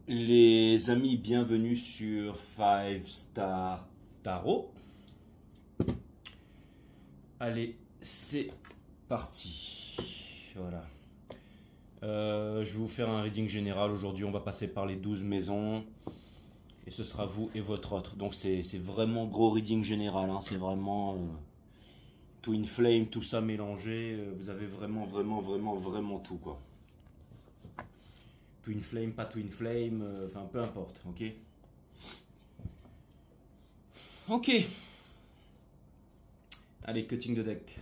Les amis, bienvenue sur 5 Star Tarot. Allez, c'est parti. Voilà. Je vais vous faire un reading général. Aujourd'hui, on va passer par les 12 maisons. Et ce sera vous et votre autre. Donc, c'est vraiment gros reading général. Hein. C'est vraiment Twin Flame, tout ça mélangé. Vous avez vraiment tout, quoi. Twin Flame, pas Twin Flame, enfin peu importe, ok. Ok. Allez, cutting the deck.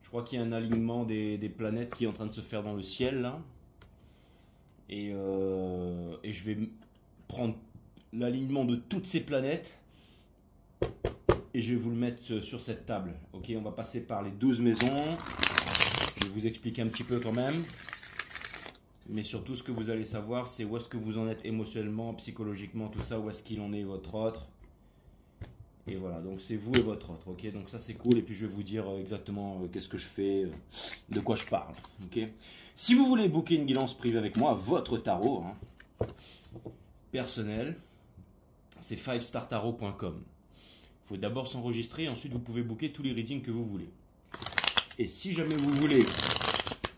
Je crois qu'il y a un alignement des planètes qui est en train de se faire dans le ciel, là. Et je vais prendre l'alignement de toutes ces planètes et je vais vous le mettre sur cette table. Ok, on va passer par les 12 maisons. Je vais vous expliquer un petit peu quand même. Mais surtout, ce que vous allez savoir, c'est où est-ce que vous en êtes émotionnellement, psychologiquement, tout ça, où est-ce qu'il en est votre autre. Et voilà, donc c'est vous et votre autre, ok. Donc ça, c'est cool. Et puis, je vais vous dire exactement qu'est-ce que je fais, de quoi je parle, ok. Si vous voulez booker une guidance privée avec moi, votre tarot, hein, personnel, c'est 5startarot.com. Il faut d'abord s'enregistrer, ensuite vous pouvez booker tous les readings que vous voulez. Et si jamais vous voulez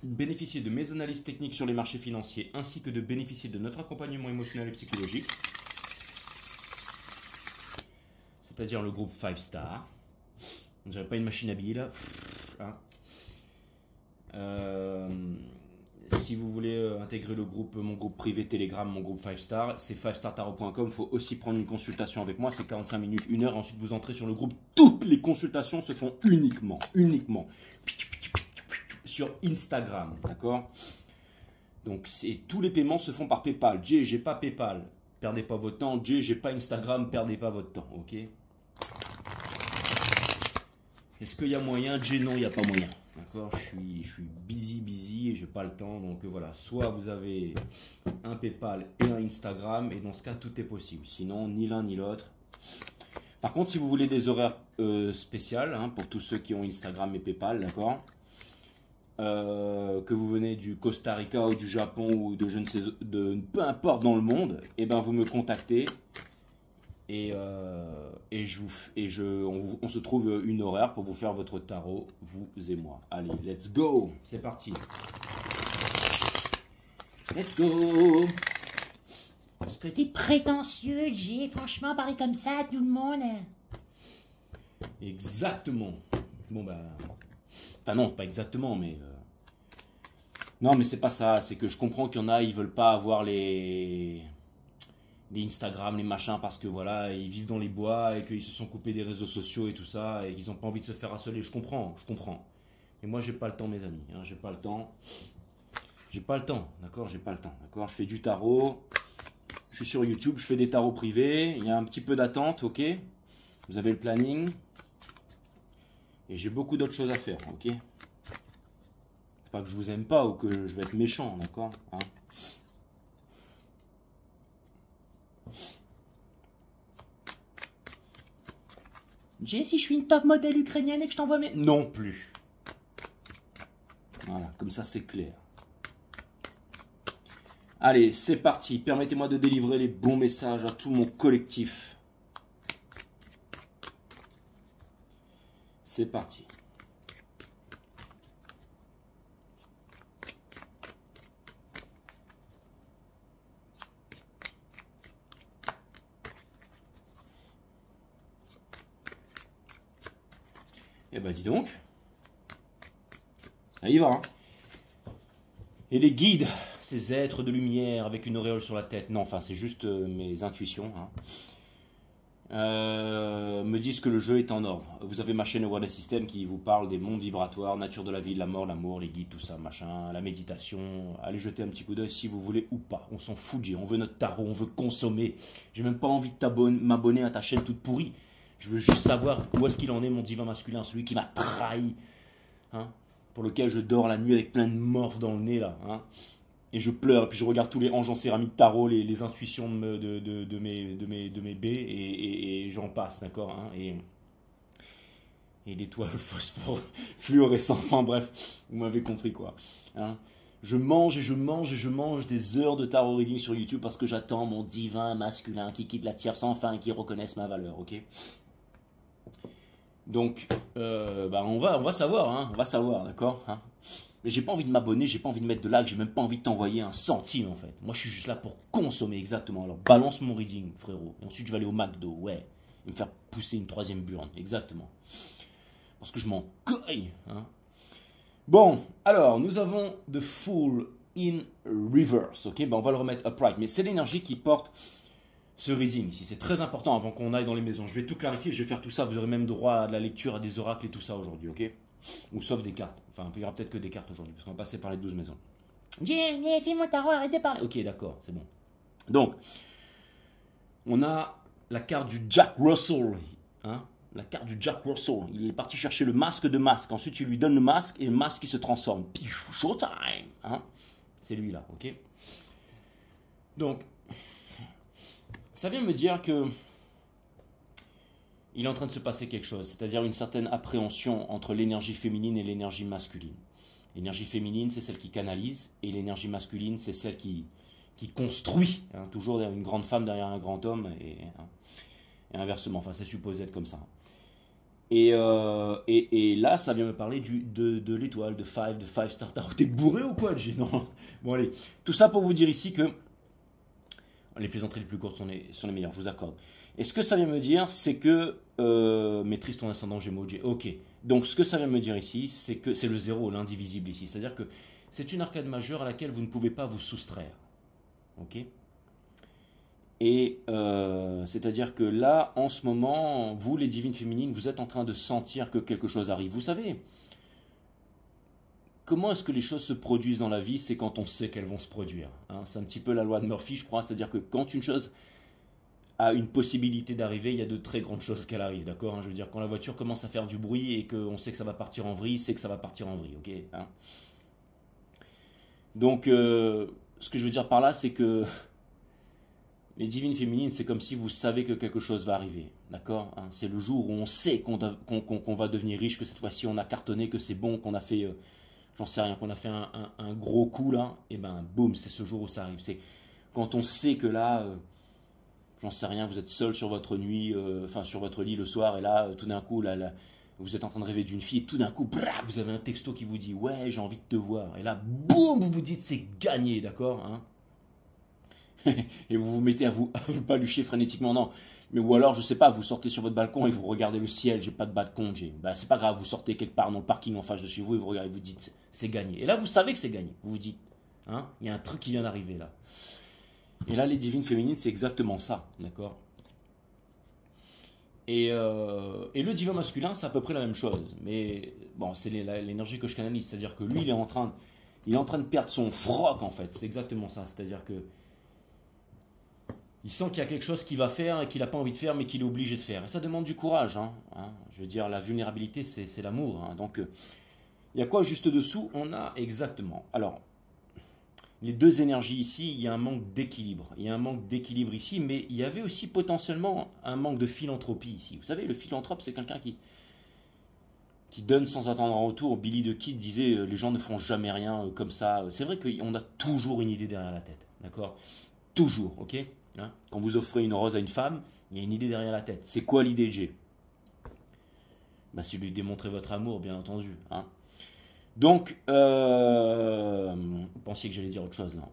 bénéficier de mes analyses techniques sur les marchés financiers, ainsi que de bénéficier de notre accompagnement émotionnel et psychologique, c'est-à-dire le groupe 5 Star, on dirait pas une machine à billets là, hein. Si vous voulez intégrer le groupe, mon groupe privé Telegram, mon groupe 5 Star, c'est 5startarot.com. Il faut aussi prendre une consultation avec moi, c'est 45 minutes, 1 heure. Ensuite, vous entrez sur le groupe. Toutes les consultations se font uniquement sur Instagram, d'accord. Donc, tous les paiements se font par PayPal. Jay, j'ai pas PayPal, perdez pas votre temps. Jay, j'ai pas Instagram, perdez pas votre temps, ok. Est-ce qu'il y a moyen? Jay, non, il n'y a pas moyen. D'accord, je suis busy et j'ai pas le temps. Donc voilà, soit vous avez un PayPal et un Instagram, et dans ce cas, tout est possible. Sinon, ni l'un ni l'autre. Par contre, si vous voulez des horaires spéciaux, hein, pour tous ceux qui ont Instagram et PayPal, d'accord, que vous venez du Costa Rica ou du Japon ou de je ne sais, de peu importe dans le monde, et ben vous me contactez. On se trouve une horaire pour vous faire votre tarot, vous et moi. Allez, let's go. C'est parti. Let's go. Parce que t'es prétentieux, Jay. Franchement, parler comme ça à tout le monde. Exactement. Bon bah... Enfin non, pas exactement, mais... Non, mais c'est pas ça. C'est que je comprends qu'il y en a, ils veulent pas avoir les Instagram, les machins, parce que voilà, ils vivent dans les bois et qu'ils se sont coupés des réseaux sociaux et tout ça, et qu'ils n'ont pas envie de se faire harceler. Je comprends. Mais moi, j'ai pas le temps, mes amis. Hein, j'ai pas le temps. D'accord, j'ai pas le temps. D'accord, je fais du tarot. Je suis sur YouTube, je fais des tarots privés. Il y a un petit peu d'attente, ok. Vous avez le planning. Et j'ai beaucoup d'autres choses à faire, ok. C'est pas que je vous aime pas ou que je vais être méchant, d'accord, hein. Jay, si je suis une top modèle ukrainienne et que je t'envoie mes... Non plus. Voilà, comme ça c'est clair. Allez, c'est parti. Permettez-moi de délivrer les bons messages à tout mon collectif. C'est parti. Eh ben dis donc, ça y va, hein. Et les guides, ces êtres de lumière avec une auréole sur la tête, non, enfin c'est juste mes intuitions, hein, me disent que le jeu est en ordre. Vous avez ma chaîne Wellness System qui vous parle des mondes vibratoires, nature de la vie, de la mort, l'amour, les guides, tout ça, machin, la méditation. Allez jeter un petit coup d'œil si vous voulez ou pas. On s'en fout, on veut notre tarot, on veut consommer. J'ai même pas envie de m'abonner à ta chaîne toute pourrie. Je veux juste savoir où est-ce qu'il en est, mon divin masculin, celui qui m'a trahi, hein, pour lequel je dors la nuit avec plein de morphes dans le nez, là, hein, et je pleure, et puis je regarde tous les anges en céramique tarot, les intuitions de mes baies, et j'en passe, d'accord, hein, et l'étoile phosphore fluorescent, enfin bref, vous m'avez compris, quoi, hein. Je mange et je mange et je mange des heures de tarot reading sur YouTube parce que j'attends mon divin masculin qui quitte la tierce enfin et qui reconnaisse ma valeur, ok? Donc, on va savoir, hein, on va savoir, d'accord, hein. Mais j'ai pas envie de m'abonner, j'ai pas envie de mettre de like, j'ai même pas envie de t'envoyer un centime en fait. Moi je suis juste là pour consommer, exactement. Alors balance mon reading, frérot. Et ensuite je vais aller au McDo, ouais. Et me faire pousser une 3e burne, exactement. Parce que je m'en cogne, hein. Bon, alors, nous avons The Fool in Reverse, ok? On va le remettre upright, mais c'est l'énergie qui porte ce reading ici. C'est très important avant qu'on aille dans les maisons. Je vais tout clarifier, je vais faire tout ça. Vous aurez même droit à de la lecture, à des oracles et tout ça aujourd'hui, ok? Ou sauf des cartes. Enfin, il y aura peut-être que des cartes aujourd'hui, parce qu'on va passer par les 12 maisons. J'ai fait mon tarot, arrête de parler. Ok, d'accord, c'est bon. Donc, on a la carte du Jack Russell, hein? La carte du Jack Russell. Il est parti chercher le masque de masque. Ensuite, tu lui donnes le masque et le masque qui se transforme. Pif, showtime, hein? C'est lui là, ok? Donc, ça vient me dire que il est en train de se passer quelque chose, c'est-à-dire une certaine appréhension entre l'énergie féminine et l'énergie masculine. L'énergie féminine, c'est celle qui canalise, et l'énergie masculine, c'est celle qui construit, hein, toujours une grande femme derrière un grand homme, et inversement, enfin c'est supposé être comme ça. Et là, ça vient me parler de l'étoile, de Five Star Tarot. T'es bourré ou quoi, G? Non. Bon allez, tout ça pour vous dire ici que les plaisanteries les plus courtes sont les meilleures, je vous accorde. Et ce que ça vient me dire, c'est que maîtrise ton ascendant Gémeaux, G. Ok. Donc ce que ça vient me dire ici, c'est que c'est le 0, l'indivisible ici. C'est-à-dire que c'est une arcade majeure à laquelle vous ne pouvez pas vous soustraire. Ok. Et c'est-à-dire que là, en ce moment, vous les divines féminines, vous êtes en train de sentir que quelque chose arrive. Vous savez, comment est-ce que les choses se produisent dans la vie? C'est quand on sait qu'elles vont se produire, hein. C'est un petit peu la loi de Murphy, je crois. C'est-à-dire que quand une chose a une possibilité d'arriver, il y a de très grandes choses qu'elle arrive, d'accord, hein. Je veux dire, quand la voiture commence à faire du bruit et qu'on sait que ça va partir en vrille, c'est que ça va partir en vrille, ok, hein. Donc, ce que je veux dire par là, c'est que les divines féminines, c'est comme si vous savez que quelque chose va arriver, d'accord, hein. C'est le jour où on sait qu'on va devenir riche, que cette fois-ci on a cartonné, que c'est bon, qu'on a fait, j'en sais rien, qu'on a fait un gros coup là, et ben boum, c'est ce jour où ça arrive. C'est quand on sait que là, j'en sais rien, vous êtes seul sur votre nuit, sur votre lit le soir, et là, tout d'un coup, là, vous êtes en train de rêver d'une fille, et tout d'un coup, brah, vous avez un texto qui vous dit, ouais, j'ai envie de te voir, et là, boum, vous vous dites, c'est gagné, d'accord, hein. Et vous vous mettez à vous palucher frénétiquement, non. Mais ou alors, je sais pas, vous sortez sur votre balcon et vous regardez le ciel, j'ai pas de balcon, c'est pas grave, vous sortez quelque part dans le parking en face de chez vous et vous regardez, vous dites, c'est gagné. Et là, vous savez que c'est gagné. Vous vous dites, hein, il y a un truc qui vient d'arriver là. Et là, les divines féminines, c'est exactement ça, d'accord. Et le divin masculin, c'est à peu près la même chose. Mais bon, c'est l'énergie que je canalise, c'est-à-dire que lui, il est en train de perdre son froc en fait. C'est exactement ça, c'est-à-dire que il sent qu'il y a quelque chose qu'il va faire et qu'il n'a pas envie de faire, mais qu'il est obligé de faire. Et ça demande du courage, hein. Je veux dire, la vulnérabilité, c'est l'amour, hein. Donc, il y a quoi juste dessous? On a exactement. Alors, les deux énergies ici, il y a un manque d'équilibre. Il y a un manque d'équilibre ici, mais il y avait aussi potentiellement un manque de philanthropie ici. Vous savez, le philanthrope, c'est quelqu'un qui donne sans attendre en retour. Billy the Kid disait, les gens ne font jamais rien comme ça. C'est vrai qu'on a toujours une idée derrière la tête, d'accord? Toujours, ok? Hein, quand vous offrez une rose à une femme, il y a une idée derrière la tête. C'est quoi l'idée, G? Bah, c'est lui démontrer votre amour, bien entendu, hein. Donc, vous pensiez que j'allais dire autre chose là.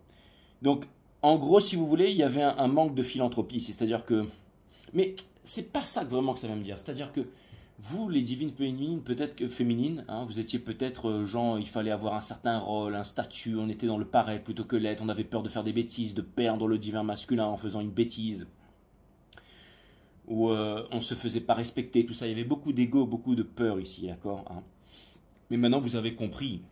Donc, en gros, si vous voulez, il y avait un manque de philanthropie. C'est-à-dire que... Mais c'est pas ça vraiment que ça va me dire. C'est-à-dire que vous, les divines féminines, peut-être que féminines, hein, vous étiez peut-être genre, il fallait avoir un certain rôle, un statut, on était dans le paraître plutôt que l'être, on avait peur de faire des bêtises, de perdre le divin masculin en faisant une bêtise, ou on se faisait pas respecter, tout ça. Il y avait beaucoup d'ego, beaucoup de peur ici, d'accord, hein. Mais maintenant, vous avez compris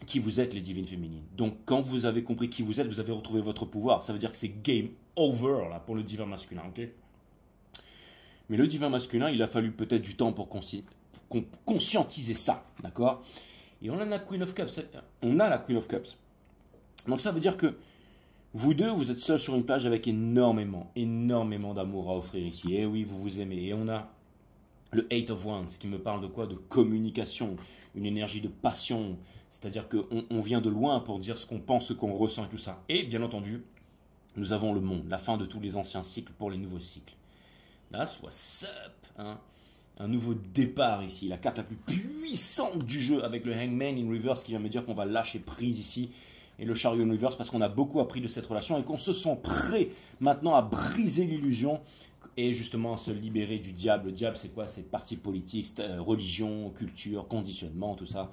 qui vous êtes, les divines féminines. Donc, quand vous avez compris qui vous êtes, vous avez retrouvé votre pouvoir. Ça veut dire que c'est game over là, pour le divin masculin, ok? Mais le divin masculin, il a fallu peut-être du temps pour conscientiser ça, d'accord? Et on a la Queen of Cups. On a la Queen of Cups. Donc ça veut dire que vous deux, vous êtes seuls sur une plage avec énormément d'amour à offrir ici. Et oui, vous vous aimez. Et on a le Eight of Wands, qui me parle de quoi? De communication, une énergie de passion. C'est-à-dire qu'on vient de loin pour dire ce qu'on pense, ce qu'on ressent et tout ça. Et bien entendu, nous avons le monde, la fin de tous les anciens cycles pour les nouveaux cycles. That's what's up, hein. Un nouveau départ ici, la carte la plus puissante du jeu avec le Hangman in Reverse qui vient me dire qu'on va lâcher prise ici. Et le Chariot in Reverse parce qu'on a beaucoup appris de cette relation et qu'on se sent prêt maintenant à briser l'illusion et justement à se libérer du diable. Le diable c'est quoi? C'est parti politique, religion, culture, conditionnement, tout ça.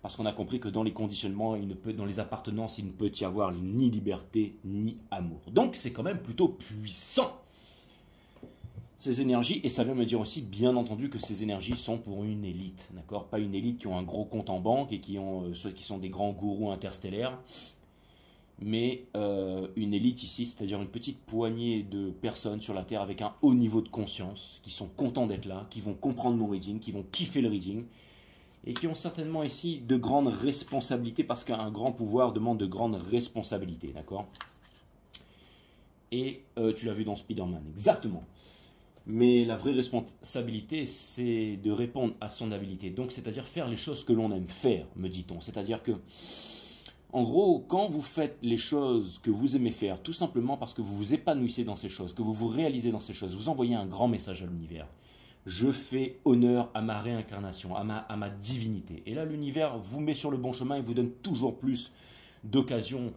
Parce qu'on a compris que dans les conditionnements, dans les appartenances, il ne peut y avoir ni liberté ni amour. Donc c'est quand même plutôt puissant. Ces énergies, et ça vient me dire aussi, bien entendu, que ces énergies sont pour une élite, d'accord? Pas une élite qui ont un gros compte en banque et qui sont des grands gourous interstellaires, mais une élite ici, c'est-à-dire une petite poignée de personnes sur la Terre avec un haut niveau de conscience, qui sont contents d'être là, qui vont comprendre mon reading, qui vont kiffer le reading, et qui ont certainement ici de grandes responsabilités, parce qu'un grand pouvoir demande de grandes responsabilités, d'accord? Et tu l'as vu dans Spider-Man, exactement. Mais la vraie responsabilité, c'est de répondre à son habilité. Donc, c'est-à-dire faire les choses que l'on aime faire, me dit-on. C'est-à-dire que, en gros, quand vous faites les choses que vous aimez faire, tout simplement parce que vous vous épanouissez dans ces choses, que vous vous réalisez dans ces choses, vous envoyez un grand message à l'univers. Je fais honneur à ma réincarnation, à ma divinité. Et là, l'univers vous met sur le bon chemin et vous donne toujours plus d'occasions,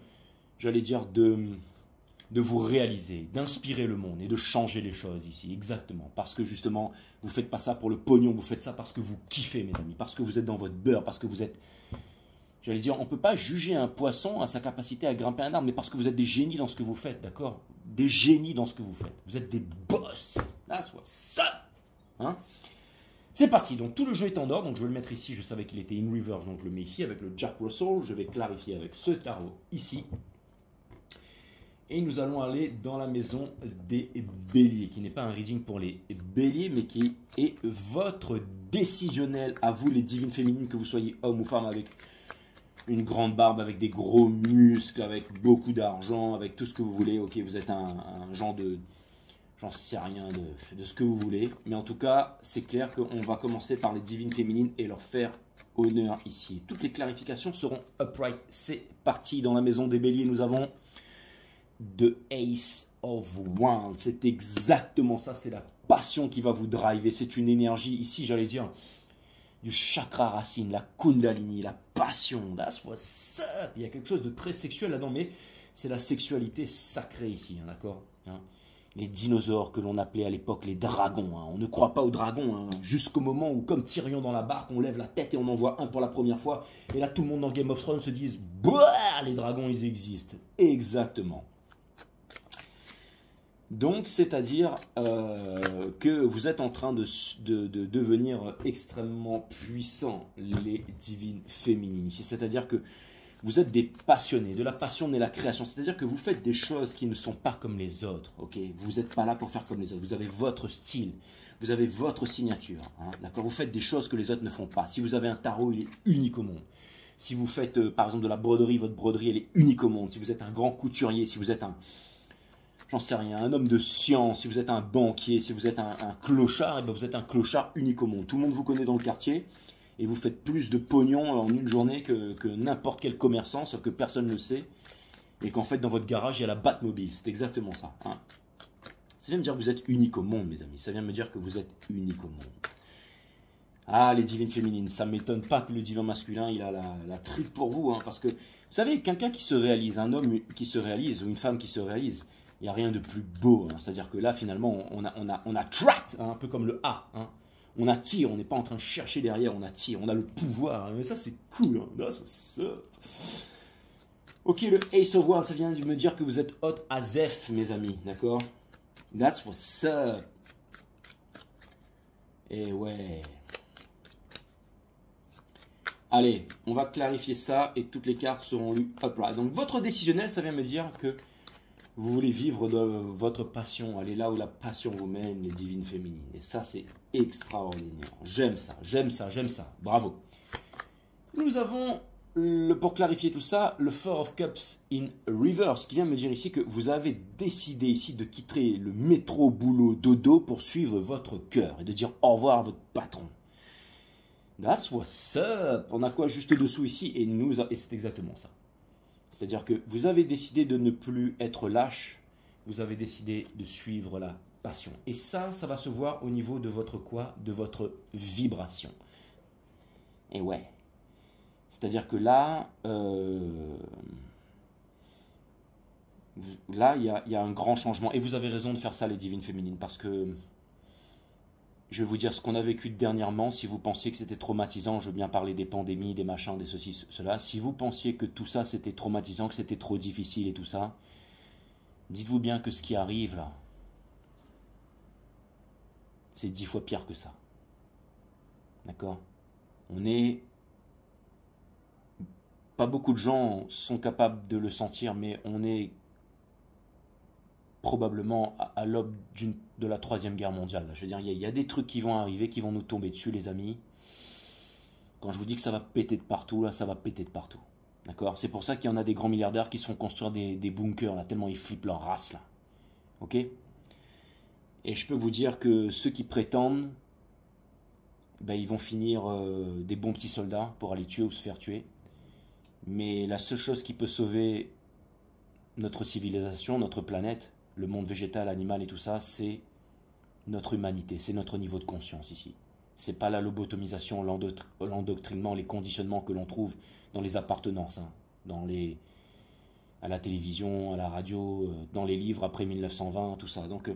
j'allais dire, de vous réaliser, d'inspirer le monde et de changer les choses ici, exactement. Parce que justement, vous ne faites pas ça pour le pognon, vous faites ça parce que vous kiffez, mes amis, parce que vous êtes dans votre beurre, parce que vous êtes... J'allais dire, on ne peut pas juger un poisson à sa capacité à grimper un arbre, mais parce que vous êtes des génies dans ce que vous faites, d'accord? Des génies dans ce que vous faites. Vous êtes des boss. That's what's up. Hein? C'est parti, donc tout le jeu est en ordre, donc je vais le mettre ici, je savais qu'il était in reverse, donc je le mets ici avec le Jack Russell, je vais clarifier avec ce tarot ici. Et nous allons aller dans la maison des béliers, qui n'est pas un reading pour les béliers, mais qui est votre décisionnel à vous, les divines féminines, que vous soyez homme ou femme, avec une grande barbe, avec des gros muscles, avec beaucoup d'argent, avec tout ce que vous voulez. Ok, vous êtes un genre de... J'en sais rien de ce que vous voulez. Mais en tout cas, c'est clair qu'on va commencer par les divines féminines et leur faire honneur ici. Toutes les clarifications seront upright. C'est parti. Dans la maison des béliers, nous avons... The Ace of Wands, c'est exactement ça, c'est la passion qui va vous driver, c'est une énergie ici, j'allais dire, du chakra racine, la kundalini, la passion, that's what's up. Il y a quelque chose de très sexuel là-dedans, mais c'est la sexualité sacrée ici, hein, d'accord, hein. Les dinosaures que l'on appelait à l'époque les dragons, hein. On ne croit pas aux dragons, hein, jusqu'au moment où, comme Tyrion dans la barque, on lève la tête et on en voit un pour la première fois, et là tout le monde dans Game of Thrones se dit, bah, les dragons ils existent, exactement. Donc, c'est-à-dire que vous êtes en train de devenir extrêmement puissants, les divines féminines. C'est-à-dire que vous êtes des passionnés, de la passion et la création. C'est-à-dire que vous faites des choses qui ne sont pas comme les autres. Okay, vous n'êtes pas là pour faire comme les autres. Vous avez votre style, vous avez votre signature. Hein, d'accord, vous faites des choses que les autres ne font pas. Si vous avez un tarot, il est unique au monde. Si vous faites, par exemple, de la broderie, votre broderie, elle est unique au monde. Si vous êtes un grand couturier, si vous êtes un... J'en sais rien, un homme de science, si vous êtes un banquier, si vous êtes un clochard, et ben vous êtes un clochard unique au monde. Tout le monde vous connaît dans le quartier et vous faites plus de pognon en une journée que n'importe quel commerçant, sauf que personne ne le sait. Et qu'en fait, dans votre garage, il y a la Batmobile. C'est exactement ça. Hein. Ça vient me dire que vous êtes unique au monde, mes amis. Ça vient me dire que vous êtes unique au monde. Ah, les divines féminines, ça ne m'étonne pas que le divin masculin, il a la tripe pour vous. Hein, parce que, vous savez, quelqu'un qui se réalise, un homme qui se réalise ou une femme qui se réalise, il n'y a rien de plus beau, hein. C'est-à-dire que là, finalement, on a tracked, hein, un peu comme le A. Hein. On attire, on n'est pas en train de chercher derrière, on attire, on a le pouvoir. Hein. Mais ça, c'est cool. Hein. That's what's up. Ok, le Ace of Wands, ça vient de me dire que vous êtes hot as F, mes amis, d'accord? That's what's up. Et ouais. Allez, on va clarifier ça et toutes les cartes seront lues upright. Donc, votre décisionnel, ça vient me dire que vous voulez vivre de votre passion, aller là où la passion vous mène, les divines féminines. Et ça, c'est extraordinaire. J'aime ça, j'aime ça, j'aime ça. Bravo. Nous avons, pour clarifier tout ça, le Four of Cups in Reverse, qui vient me dire ici que vous avez décidé ici de quitter le métro, boulot, dodo pour suivre votre cœur et de dire au revoir à votre patron. That's what's up. On a quoi juste dessous ici et c'est exactement ça. C'est-à-dire que vous avez décidé de ne plus être lâche, vous avez décidé de suivre la passion. Et ça va se voir au niveau de votre quoi? De votre vibration. Et ouais. C'est-à-dire que là, il y a un grand changement. Et vous avez raison de faire ça, les divines féminines, parce que je vais vous dire ce qu'on a vécu dernièrement. Si vous pensiez que c'était traumatisant, je veux bien parler des pandémies, des machins, des ceci, cela. Si vous pensiez que tout ça c'était traumatisant, que c'était trop difficile et tout ça, dites-vous bien que ce qui arrive là, c'est 10 fois pire que ça. D'accord? Pas beaucoup de gens sont capables de le sentir, mais on est probablement à l'aube de la troisième guerre mondiale. Je veux dire, il y a des trucs qui vont arriver, qui vont nous tomber dessus, les amis. Quand je vous dis que ça va péter de partout, là, ça va péter de partout. D'accord? C'est pour ça qu'il y en a des grands milliardaires qui se font construire des bunkers, là, tellement ils flippent leur race, là. Ok? Et je peux vous dire que ceux qui prétendent, ben, ils vont finir des bons petits soldats pour aller tuer ou se faire tuer. Mais la seule chose qui peut sauver notre civilisation, notre planète, le monde végétal, animal et tout ça, c'est notre humanité, c'est notre niveau de conscience ici. C'est pas la lobotomisation, l'endoctrinement, les conditionnements que l'on trouve dans les appartenances, hein, à la télévision, à la radio, dans les livres après 1920, tout ça. Donc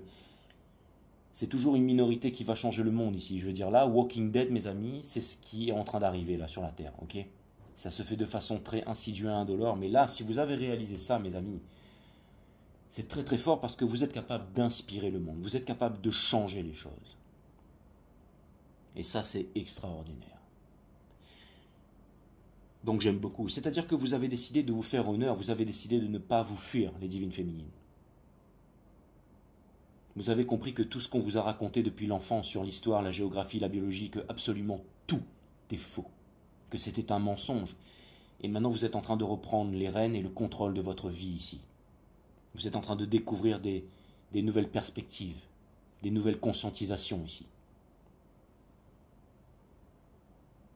c'est toujours une minorité qui va changer le monde ici. Je veux dire là, Walking Dead, mes amis, c'est ce qui est en train d'arriver là sur la Terre, ok? Ça se fait de façon très insidieuse et indolore, mais là, si vous avez réalisé ça, mes amis, c'est très très fort parce que vous êtes capable d'inspirer le monde, vous êtes capable de changer les choses. Et ça, c'est extraordinaire. Donc j'aime beaucoup. C'est-à-dire que vous avez décidé de vous faire honneur, vous avez décidé de ne pas vous fuir, les divines féminines. Vous avez compris que tout ce qu'on vous a raconté depuis l'enfance sur l'histoire, la géographie, la biologie, que absolument tout est faux, que c'était un mensonge. Et maintenant, vous êtes en train de reprendre les rênes et le contrôle de votre vie ici. Vous êtes en train de découvrir des nouvelles perspectives, des nouvelles conscientisations ici.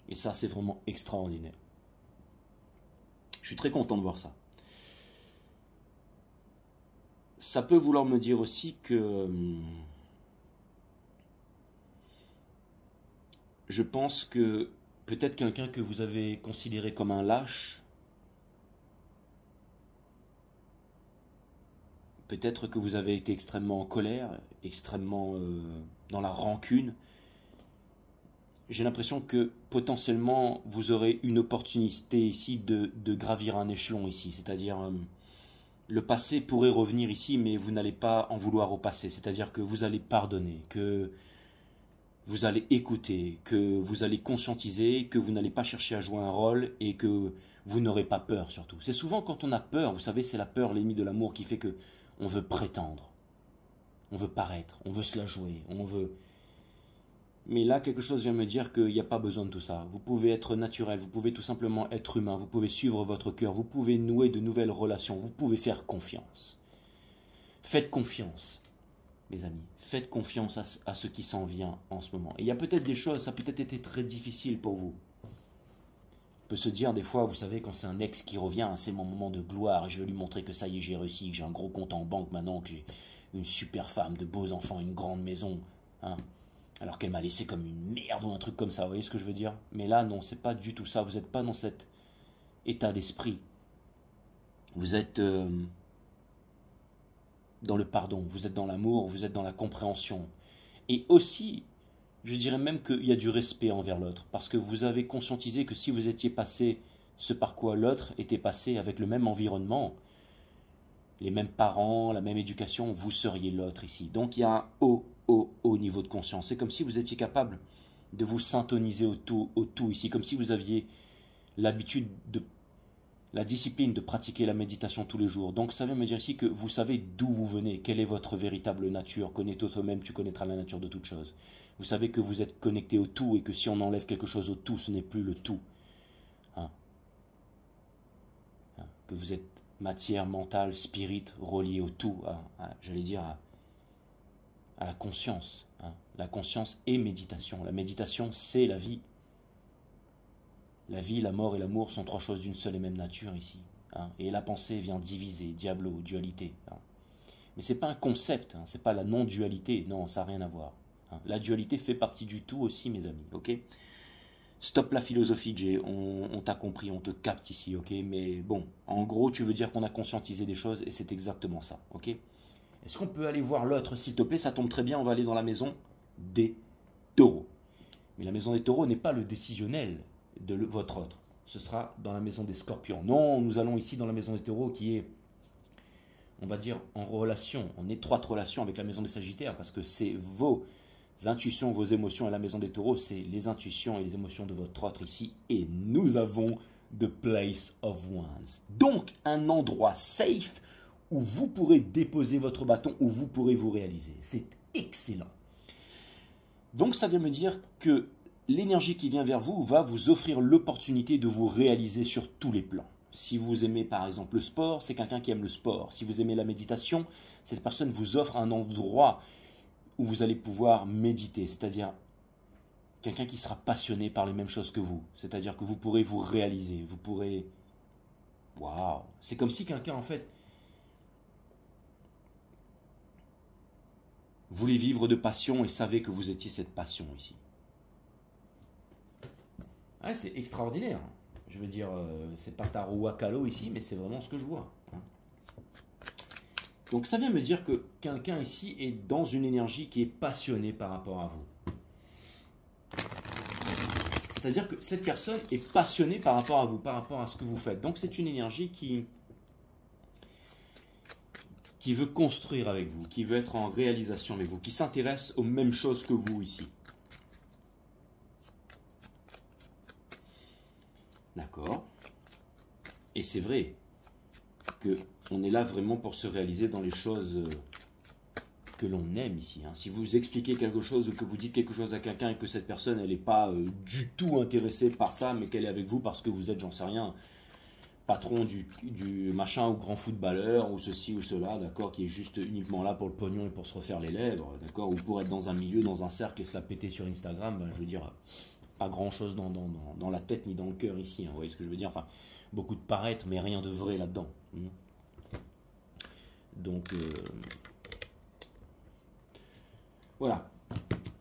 Et ça, c'est vraiment extraordinaire. Je suis très content de voir ça. Ça peut vouloir me dire aussi que je pense que peut-être quelqu'un que vous avez considéré comme un lâche, peut-être que vous avez été extrêmement en colère, extrêmement dans la rancune. J'ai l'impression que potentiellement vous aurez une opportunité ici de gravir un échelon ici. C'est-à-dire le passé pourrait revenir ici, mais vous n'allez pas en vouloir au passé. C'est-à-dire que vous allez pardonner, que vous allez écouter, que vous allez conscientiser, que vous n'allez pas chercher à jouer un rôle et que vous n'aurez pas peur surtout. C'est souvent quand on a peur, vous savez, c'est la peur, l'ennemi de l'amour qui fait que on veut prétendre, on veut paraître, on veut se la jouer, on veut... Mais là, quelque chose vient me dire qu'il n'y a pas besoin de tout ça. Vous pouvez être naturel, vous pouvez tout simplement être humain, vous pouvez suivre votre cœur, vous pouvez nouer de nouvelles relations, vous pouvez faire confiance. Faites confiance, mes amis. Faites confiance à ce qui s'en vient en ce moment. Et il y a peut-être des choses, ça a peut-être été très difficile pour vous. On peut se dire des fois, vous savez, quand c'est un ex qui revient, c'est mon moment de gloire, je vais lui montrer que ça y est, j'ai réussi, que j'ai un gros compte en banque maintenant, que j'ai une super femme, de beaux enfants, une grande maison, hein. Alors qu'elle m'a laissé comme une merde ou un truc comme ça, vous voyez ce que je veux dire? Mais là, non, c'est pas du tout ça, vous n'êtes pas dans cet état d'esprit. Vous êtes dans le pardon, vous êtes dans l'amour, vous êtes dans la compréhension. Et aussi, je dirais même qu'il y a du respect envers l'autre, parce que vous avez conscientisé que si vous étiez passé ce par quoi l'autre était passé avec le même environnement, les mêmes parents, la même éducation, vous seriez l'autre ici. Donc il y a un haut niveau de conscience. C'est comme si vous étiez capable de vous syntoniser au tout ici, comme si vous aviez l'habitude la discipline de pratiquer la méditation tous les jours. Donc ça veut me dire ici que vous savez d'où vous venez, quelle est votre véritable nature. Connais-toi toi-même, tu connaîtras la nature de toute chose. Vous savez que vous êtes connecté au tout et que si on enlève quelque chose au tout, ce n'est plus le tout. Hein? Que vous êtes matière, mentale, spirit, relié au tout, j'allais dire à la conscience. Hein. La conscience est méditation. La méditation, c'est la vie. La vie, la mort et l'amour sont trois choses d'une seule et même nature ici. Hein. Et la pensée vient diviser, diablo, dualité. Hein. Mais ce n'est pas un concept, hein. Ce n'est pas la non-dualité. Non, ça n'a rien à voir. Hein. La dualité fait partie du tout aussi, mes amis. Ok? Stop la philosophie, Jay. On t'a compris, on te capte ici. Ok? Mais bon, en gros, tu veux dire qu'on a conscientisé des choses et c'est exactement ça. Ok? Est-ce qu'on peut aller voir l'autre, s'il te plaît? Ça tombe très bien, on va aller dans la maison des taureaux. Mais la maison des taureaux n'est pas le décisionnel de votre autre. Ce sera dans la maison des scorpions. Non, nous allons ici dans la maison des taureaux qui est, on va dire, en relation, en étroite relation avec la maison des sagittaires, parce que c'est vos intuitions, vos émotions, et la maison des taureaux, c'est les intuitions et les émotions de votre autre ici. Et nous avons The Place of Wands. Donc, un endroit safe où vous pourrez déposer votre bâton, où vous pourrez vous réaliser. C'est excellent. Donc ça vient me dire que l'énergie qui vient vers vous va vous offrir l'opportunité de vous réaliser sur tous les plans. Si vous aimez par exemple le sport, c'est quelqu'un qui aime le sport. Si vous aimez la méditation, cette personne vous offre un endroit où vous allez pouvoir méditer, c'est-à-dire quelqu'un qui sera passionné par les mêmes choses que vous. C'est-à-dire que vous pourrez vous réaliser, vous pourrez... Waouh! C'est comme si quelqu'un en fait voulez vivre de passion et savez que vous étiez cette passion ici. Ouais, c'est extraordinaire. Je veux dire, c'est pas tarot wakalo ici, mais c'est vraiment ce que je vois. Donc ça vient me dire que quelqu'un ici est dans une énergie qui est passionnée par rapport à vous. C'est-à-dire que cette personne est passionnée par rapport à vous, par rapport à ce que vous faites. Donc c'est une énergie qui veut construire avec vous, qui veut être en réalisation avec vous, qui s'intéresse aux mêmes choses que vous ici. D'accord? Et c'est vrai qu'on est là vraiment pour se réaliser dans les choses que l'on aime ici. Hein. Si vous expliquez quelque chose ou que vous dites quelque chose à quelqu'un et que cette personne, elle n'est pas du tout intéressée par ça, mais qu'elle est avec vous parce que vous êtes, j'en sais rien, patron du machin ou grand footballeur ou ceci ou cela, d'accord, qui est juste uniquement là pour le pognon et pour se refaire les lèvres, d'accord, ou pour être dans un milieu, dans un cercle et se la péter sur Instagram, ben, je veux dire, pas grand chose dans la tête ni dans le cœur ici, hein, vous voyez ce que je veux dire, enfin, beaucoup de paraître, mais rien de vrai là-dedans. Donc, voilà.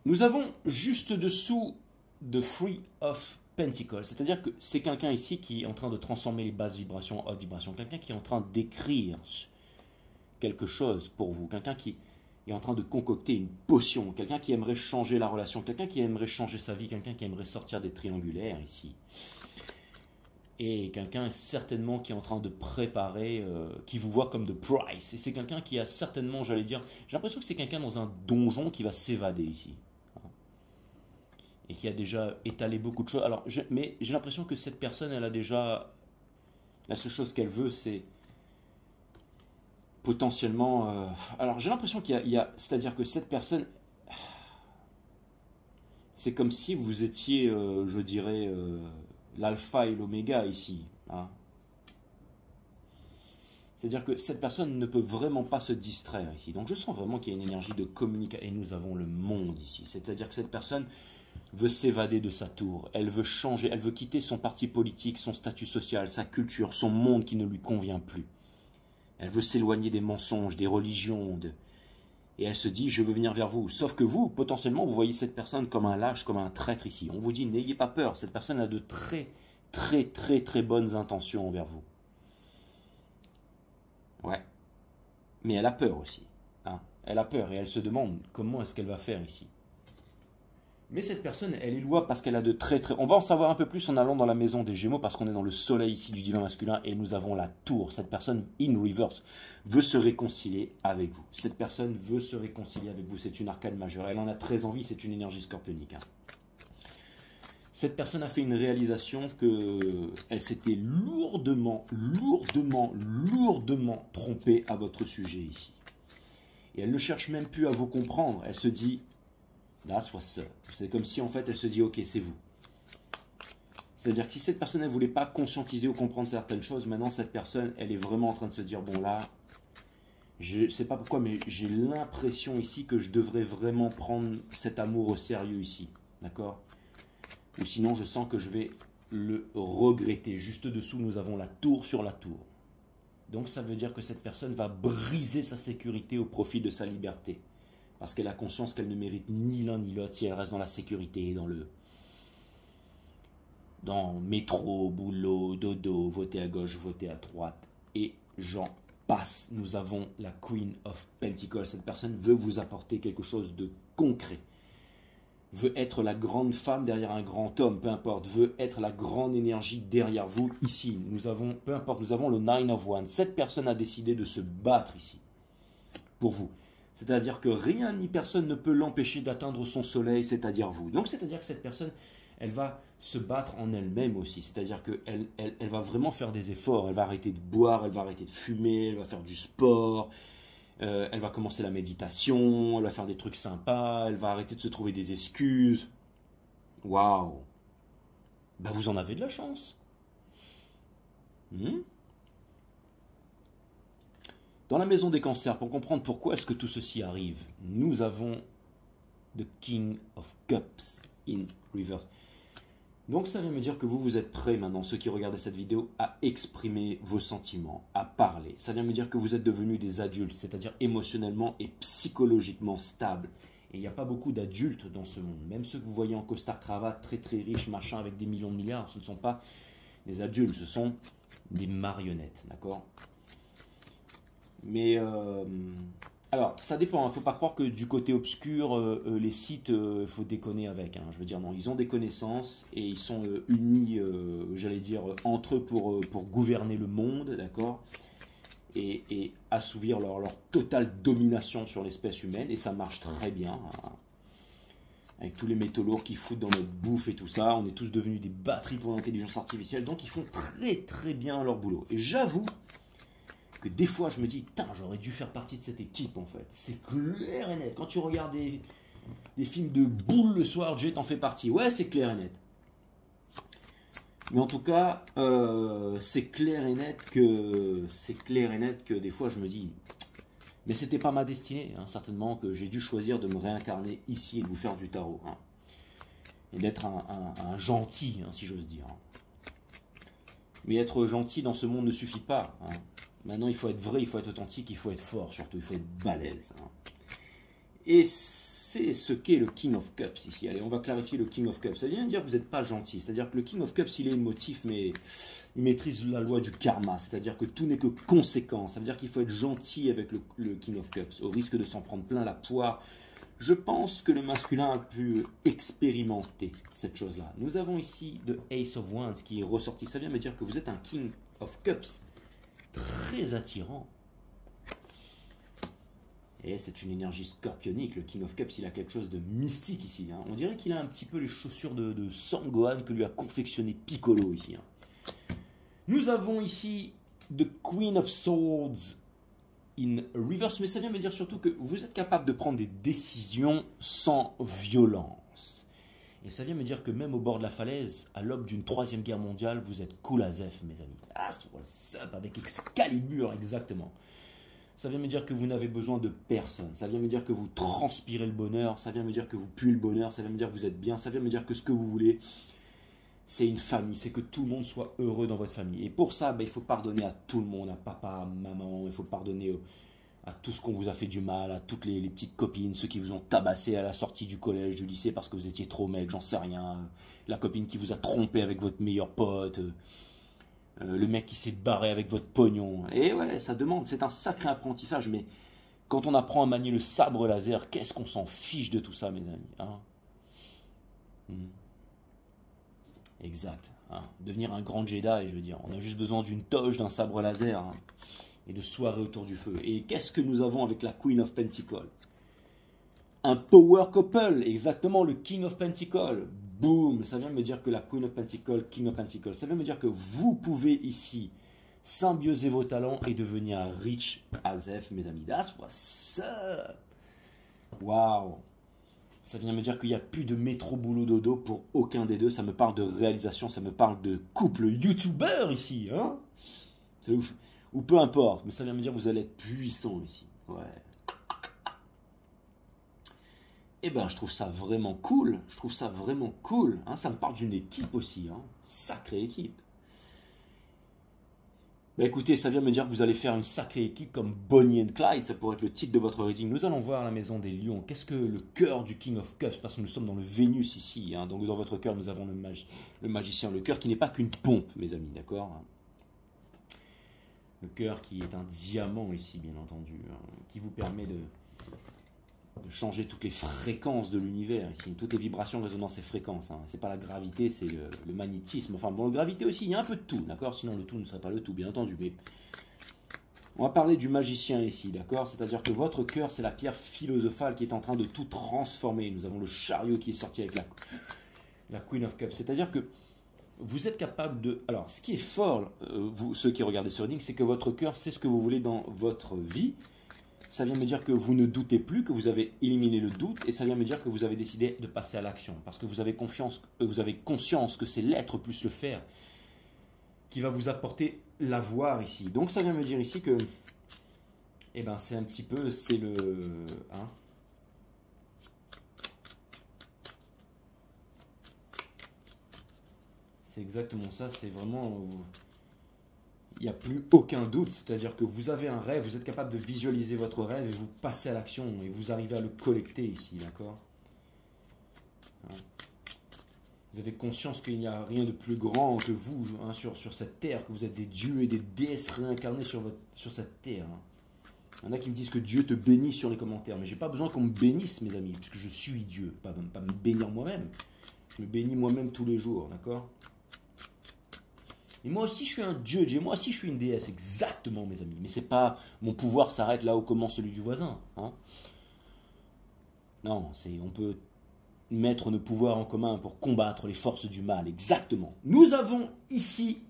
Nous avons juste dessous The Three of Pentacles, c'est-à-dire que c'est quelqu'un ici qui est en train de transformer les basses vibrations en hautes vibrations, quelqu'un qui est en train d'écrire quelque chose pour vous, quelqu'un qui est en train de concocter une potion, quelqu'un qui aimerait changer la relation, quelqu'un qui aimerait changer sa vie, quelqu'un qui aimerait sortir des triangulaires ici. Et quelqu'un certainement qui est en train de préparer, qui vous voit comme The Price. Et c'est quelqu'un qui a certainement, j'allais dire, j'ai l'impression que c'est quelqu'un dans un donjon qui va s'évader ici. Et qui a déjà étalé beaucoup de choses. Alors, mais j'ai l'impression que cette personne, elle a déjà... La seule chose qu'elle veut, c'est potentiellement... alors, j'ai l'impression qu'il y a... C'est-à-dire que cette personne... C'est comme si vous étiez, je dirais, l'alpha et l'oméga ici. Hein. C'est-à-dire que cette personne ne peut vraiment pas se distraire ici. Donc, je sens vraiment qu'il y a une énergie de communication. Et nous avons le monde ici. C'est-à-dire que cette personne veut s'évader de sa tour, elle veut changer, elle veut quitter son parti politique, son statut social, sa culture, son monde qui ne lui convient plus. Elle veut s'éloigner des mensonges, des religions, et elle se dit, je veux venir vers vous. Sauf que vous, potentiellement, vous voyez cette personne comme un lâche, comme un traître ici. On vous dit, n'ayez pas peur, cette personne a de très bonnes intentions envers vous. Ouais. Mais elle a peur aussi. Hein. Elle a peur et elle se demande comment est-ce qu'elle va faire ici. Mais cette personne, elle est louable parce qu'elle a de très... On va en savoir un peu plus en allant dans la maison des Gémeaux parce qu'on est dans le soleil ici du divin masculin et nous avons la tour. Cette personne, in reverse, veut se réconcilier avec vous. Cette personne veut se réconcilier avec vous. C'est une arcane majeure. Elle en a très envie. C'est une énergie scorpionique. Hein. Cette personne a fait une réalisation qu'elle s'était lourdement trompée à votre sujet ici. Et elle ne cherche même plus à vous comprendre. Elle se dit... That's what's up. C'est comme si en fait elle se dit ok c'est vous. C'est-à-dire que si cette personne elle voulait pas conscientiser ou comprendre certaines choses, maintenant cette personne elle est vraiment en train de se dire bon là, je sais pas pourquoi mais j'ai l'impression ici que je devrais vraiment prendre cet amour au sérieux ici, d'accord? Ou sinon je sens que je vais le regretter. Juste dessous, nous avons la tour sur la tour. Donc ça veut dire que cette personne va briser sa sécurité au profit de sa liberté. Parce qu'elle a conscience qu'elle ne mérite ni l'un ni l'autre si elle reste dans la sécurité, dans métro, boulot, dodo, voter à gauche, voter à droite, et j'en passe. Nous avons la Queen of Pentacles. Cette personne veut vous apporter quelque chose de concret. Veut être la grande femme derrière un grand homme, peu importe. Veut être la grande énergie derrière vous. Ici, nous avons, peu importe, nous avons le Nine of Wands. Cette personne a décidé de se battre ici, pour vous. C'est-à-dire que rien ni personne ne peut l'empêcher d'atteindre son soleil, c'est-à-dire vous. Donc, c'est-à-dire que cette personne, elle va se battre en elle-même aussi. C'est-à-dire qu'elle elle va vraiment faire des efforts. Elle va arrêter de boire, elle va arrêter de fumer, elle va faire du sport. Elle va commencer la méditation, elle va faire des trucs sympas, elle va arrêter de se trouver des excuses. Waouh! Ben vous en avez de la chance. Dans la maison des cancers, pour comprendre pourquoi est-ce que tout ceci arrive, nous avons The King of Cups in reverse. Donc ça veut me dire que vous êtes prêts maintenant, ceux qui regardent cette vidéo, à exprimer vos sentiments, à parler. Ça vient me dire que vous êtes devenus des adultes, c'est-à-dire émotionnellement et psychologiquement stables. Et il n'y a pas beaucoup d'adultes dans ce monde. Même ceux que vous voyez en costard-cravate, très très riches, machin, avec des millions de milliards, ce ne sont pas des adultes, ce sont des marionnettes, d'accord? Mais... alors, ça dépend, il ne faut pas croire que du côté obscur, les sites, il faut déconner avec. Je veux dire, non, ils ont des connaissances et ils sont unis, j'allais dire, entre eux pour gouverner le monde, d'accord, et assouvir leur totale domination sur l'espèce humaine. Et ça marche très bien, avec tous les métaux lourds qu'ils foutent dans notre bouffe et tout ça. On est tous devenus des batteries pour l'intelligence artificielle, donc ils font très très bien leur boulot. Et j'avoue que des fois je me dis, putain, j'aurais dû faire partie de cette équipe en fait. C'est clair et net. Quand tu regardes des films de boules le soir, Jay t'en fait partie. Ouais, c'est clair et net. Mais en tout cas, c'est clair et net que des fois je me dis, mais c'était pas ma destinée, certainement que j'ai dû choisir de me réincarner ici et de vous faire du tarot. Et d'être un gentil, si j'ose dire. Mais être gentil dans ce monde ne suffit pas. Maintenant, il faut être vrai, il faut être authentique, il faut être fort surtout, il faut être balèze. Et c'est ce qu'est le King of Cups ici. Allez, on va clarifier le King of Cups. Ça vient dire que vous n'êtes pas gentil. C'est-à-dire que le King of Cups, il est émotif, mais il maîtrise la loi du karma. C'est-à-dire que tout n'est que conséquence. Ça veut dire qu'il faut être gentil avec le King of Cups, au risque de s'en prendre plein la poire. Je pense que le masculin a pu expérimenter cette chose-là. Nous avons ici le Ace of Wands qui est ressorti. Ça vient me dire que vous êtes un King of Cups très attirant. Et c'est une énergie scorpionique. Le King of Cups, il a quelque chose de mystique ici. On dirait qu'il a un petit peu les chaussures de Sangohan que lui a confectionné Piccolo ici. Nous avons ici The Queen of Swords in reverse, mais ça vient me dire surtout que vous êtes capable de prendre des décisions sans violence. Et ça vient me dire que même au bord de la falaise, à l'aube d'une 3e guerre mondiale, vous êtes cool as F, mes amis. Ah, what's up, avec Excalibur, exactement. Ça vient me dire que vous n'avez besoin de personne. Ça vient me dire que vous transpirez le bonheur. Ça vient me dire que vous puez le bonheur. Ça vient me dire que vous êtes bien. Ça vient me dire que ce que vous voulez, c'est une famille. C'est que tout le monde soit heureux dans votre famille. Et pour ça, il faut pardonner à tout le monde, à papa, à maman. Il faut pardonner à tout ce qu'on vous a fait du mal, à toutes les petites copines, ceux qui vous ont tabassé à la sortie du collège, du lycée parce que vous étiez trop mec, j'en sais rien. La copine qui vous a trompé avec votre meilleur pote. Le mec qui s'est barré avec votre pognon. Et ouais, ça demande, c'est un sacré apprentissage, mais quand on apprend à manier le sabre laser, qu'est-ce qu'on s'en fiche de tout ça, mes amis, Exact. Devenir un grand Jedi, je veux dire. On a juste besoin d'une toge, d'un sabre laser, et de soirée autour du feu. Et qu'est-ce que nous avons avec la Queen of Pentacles? Un power couple, exactement, le King of Pentacles. Boum, ça vient me dire que la Queen of Pentacles, King of Pentacles, ça vient me dire que vous pouvez ici symbioser vos talents et devenir rich as F, mes amis. That's what's up. Waouh. Ça vient me dire qu'il n'y a plus de métro boulot dodo pour aucun des deux. Ça me parle de réalisation, ça me parle de couple youtubeur ici. C'est ouf. Ou peu importe, mais ça vient me dire que vous allez être puissant ici. Ouais. eh ben, je trouve ça vraiment cool. Je trouve ça vraiment cool. Hein, ça me parle d'une équipe aussi. Hein. Sacrée équipe. Bah écoutez, ça vient me dire que vous allez faire une sacrée équipe comme Bonnie and Clyde. Ça pourrait être le titre de votre reading. Nous allons voir la maison des lions. Qu'est-ce que le cœur du King of Cups? Parce que nous sommes dans le Vénus ici. Hein. Donc dans votre cœur, nous avons le magicien. Le cœur qui n'est pas qu'une pompe, mes amis. D'accord? Le cœur qui est un diamant ici, bien entendu. Hein, qui vous permet de changer toutes les fréquences de l'univers ici. Toutes les vibrations résonnent dans ces fréquences. Hein. C'est pas la gravité, c'est le magnétisme. Enfin bon, la gravité aussi, il y a un peu de tout, d'accord? Sinon le tout ne serait pas le tout, bien entendu. Mais on va parler du magicien ici, d'accord? C'est-à-dire que votre cœur, c'est la pierre philosophale qui est en train de tout transformer. Nous avons le chariot qui est sorti avec la Queen of Cups. C'est-à-dire que vous êtes capable de... Alors, ce qui est fort, vous, ceux qui regardez ce reading, c'est que votre cœur sait ce que vous voulez dans votre vie. Ça vient me dire que vous ne doutez plus, que vous avez éliminé le doute, et ça vient me dire que vous avez décidé de passer à l'action, parce que vous avez conscience que c'est l'être plus le faire qui va vous apporter l'avoir ici. Donc ça vient me dire ici que, eh ben c'est un petit peu, c'est le, hein, c'est exactement ça, c'est vraiment... Il n'y a plus aucun doute, c'est-à-dire que vous avez un rêve, vous êtes capable de visualiser votre rêve et vous passez à l'action et vous arrivez à le collecter ici, d'accord? Vous avez conscience qu'il n'y a rien de plus grand que vous hein, sur cette terre, que vous êtes des dieux et des déesses réincarnés sur cette terre. Hein. Il y en a qui me disent que Dieu te bénit sur les commentaires, mais j'ai pas besoin qu'on me bénisse, mes amis, puisque je suis Dieu, pas me bénir moi-même. Je me bénis moi-même tous les jours, d'accord? Et moi aussi, je suis un dieu, moi aussi, je suis une déesse, exactement, mes amis. Mais c'est pas, mon pouvoir s'arrête là où commence celui du voisin. Hein. Non, on peut mettre nos pouvoirs en commun pour combattre les forces du mal, exactement. Nous avons ici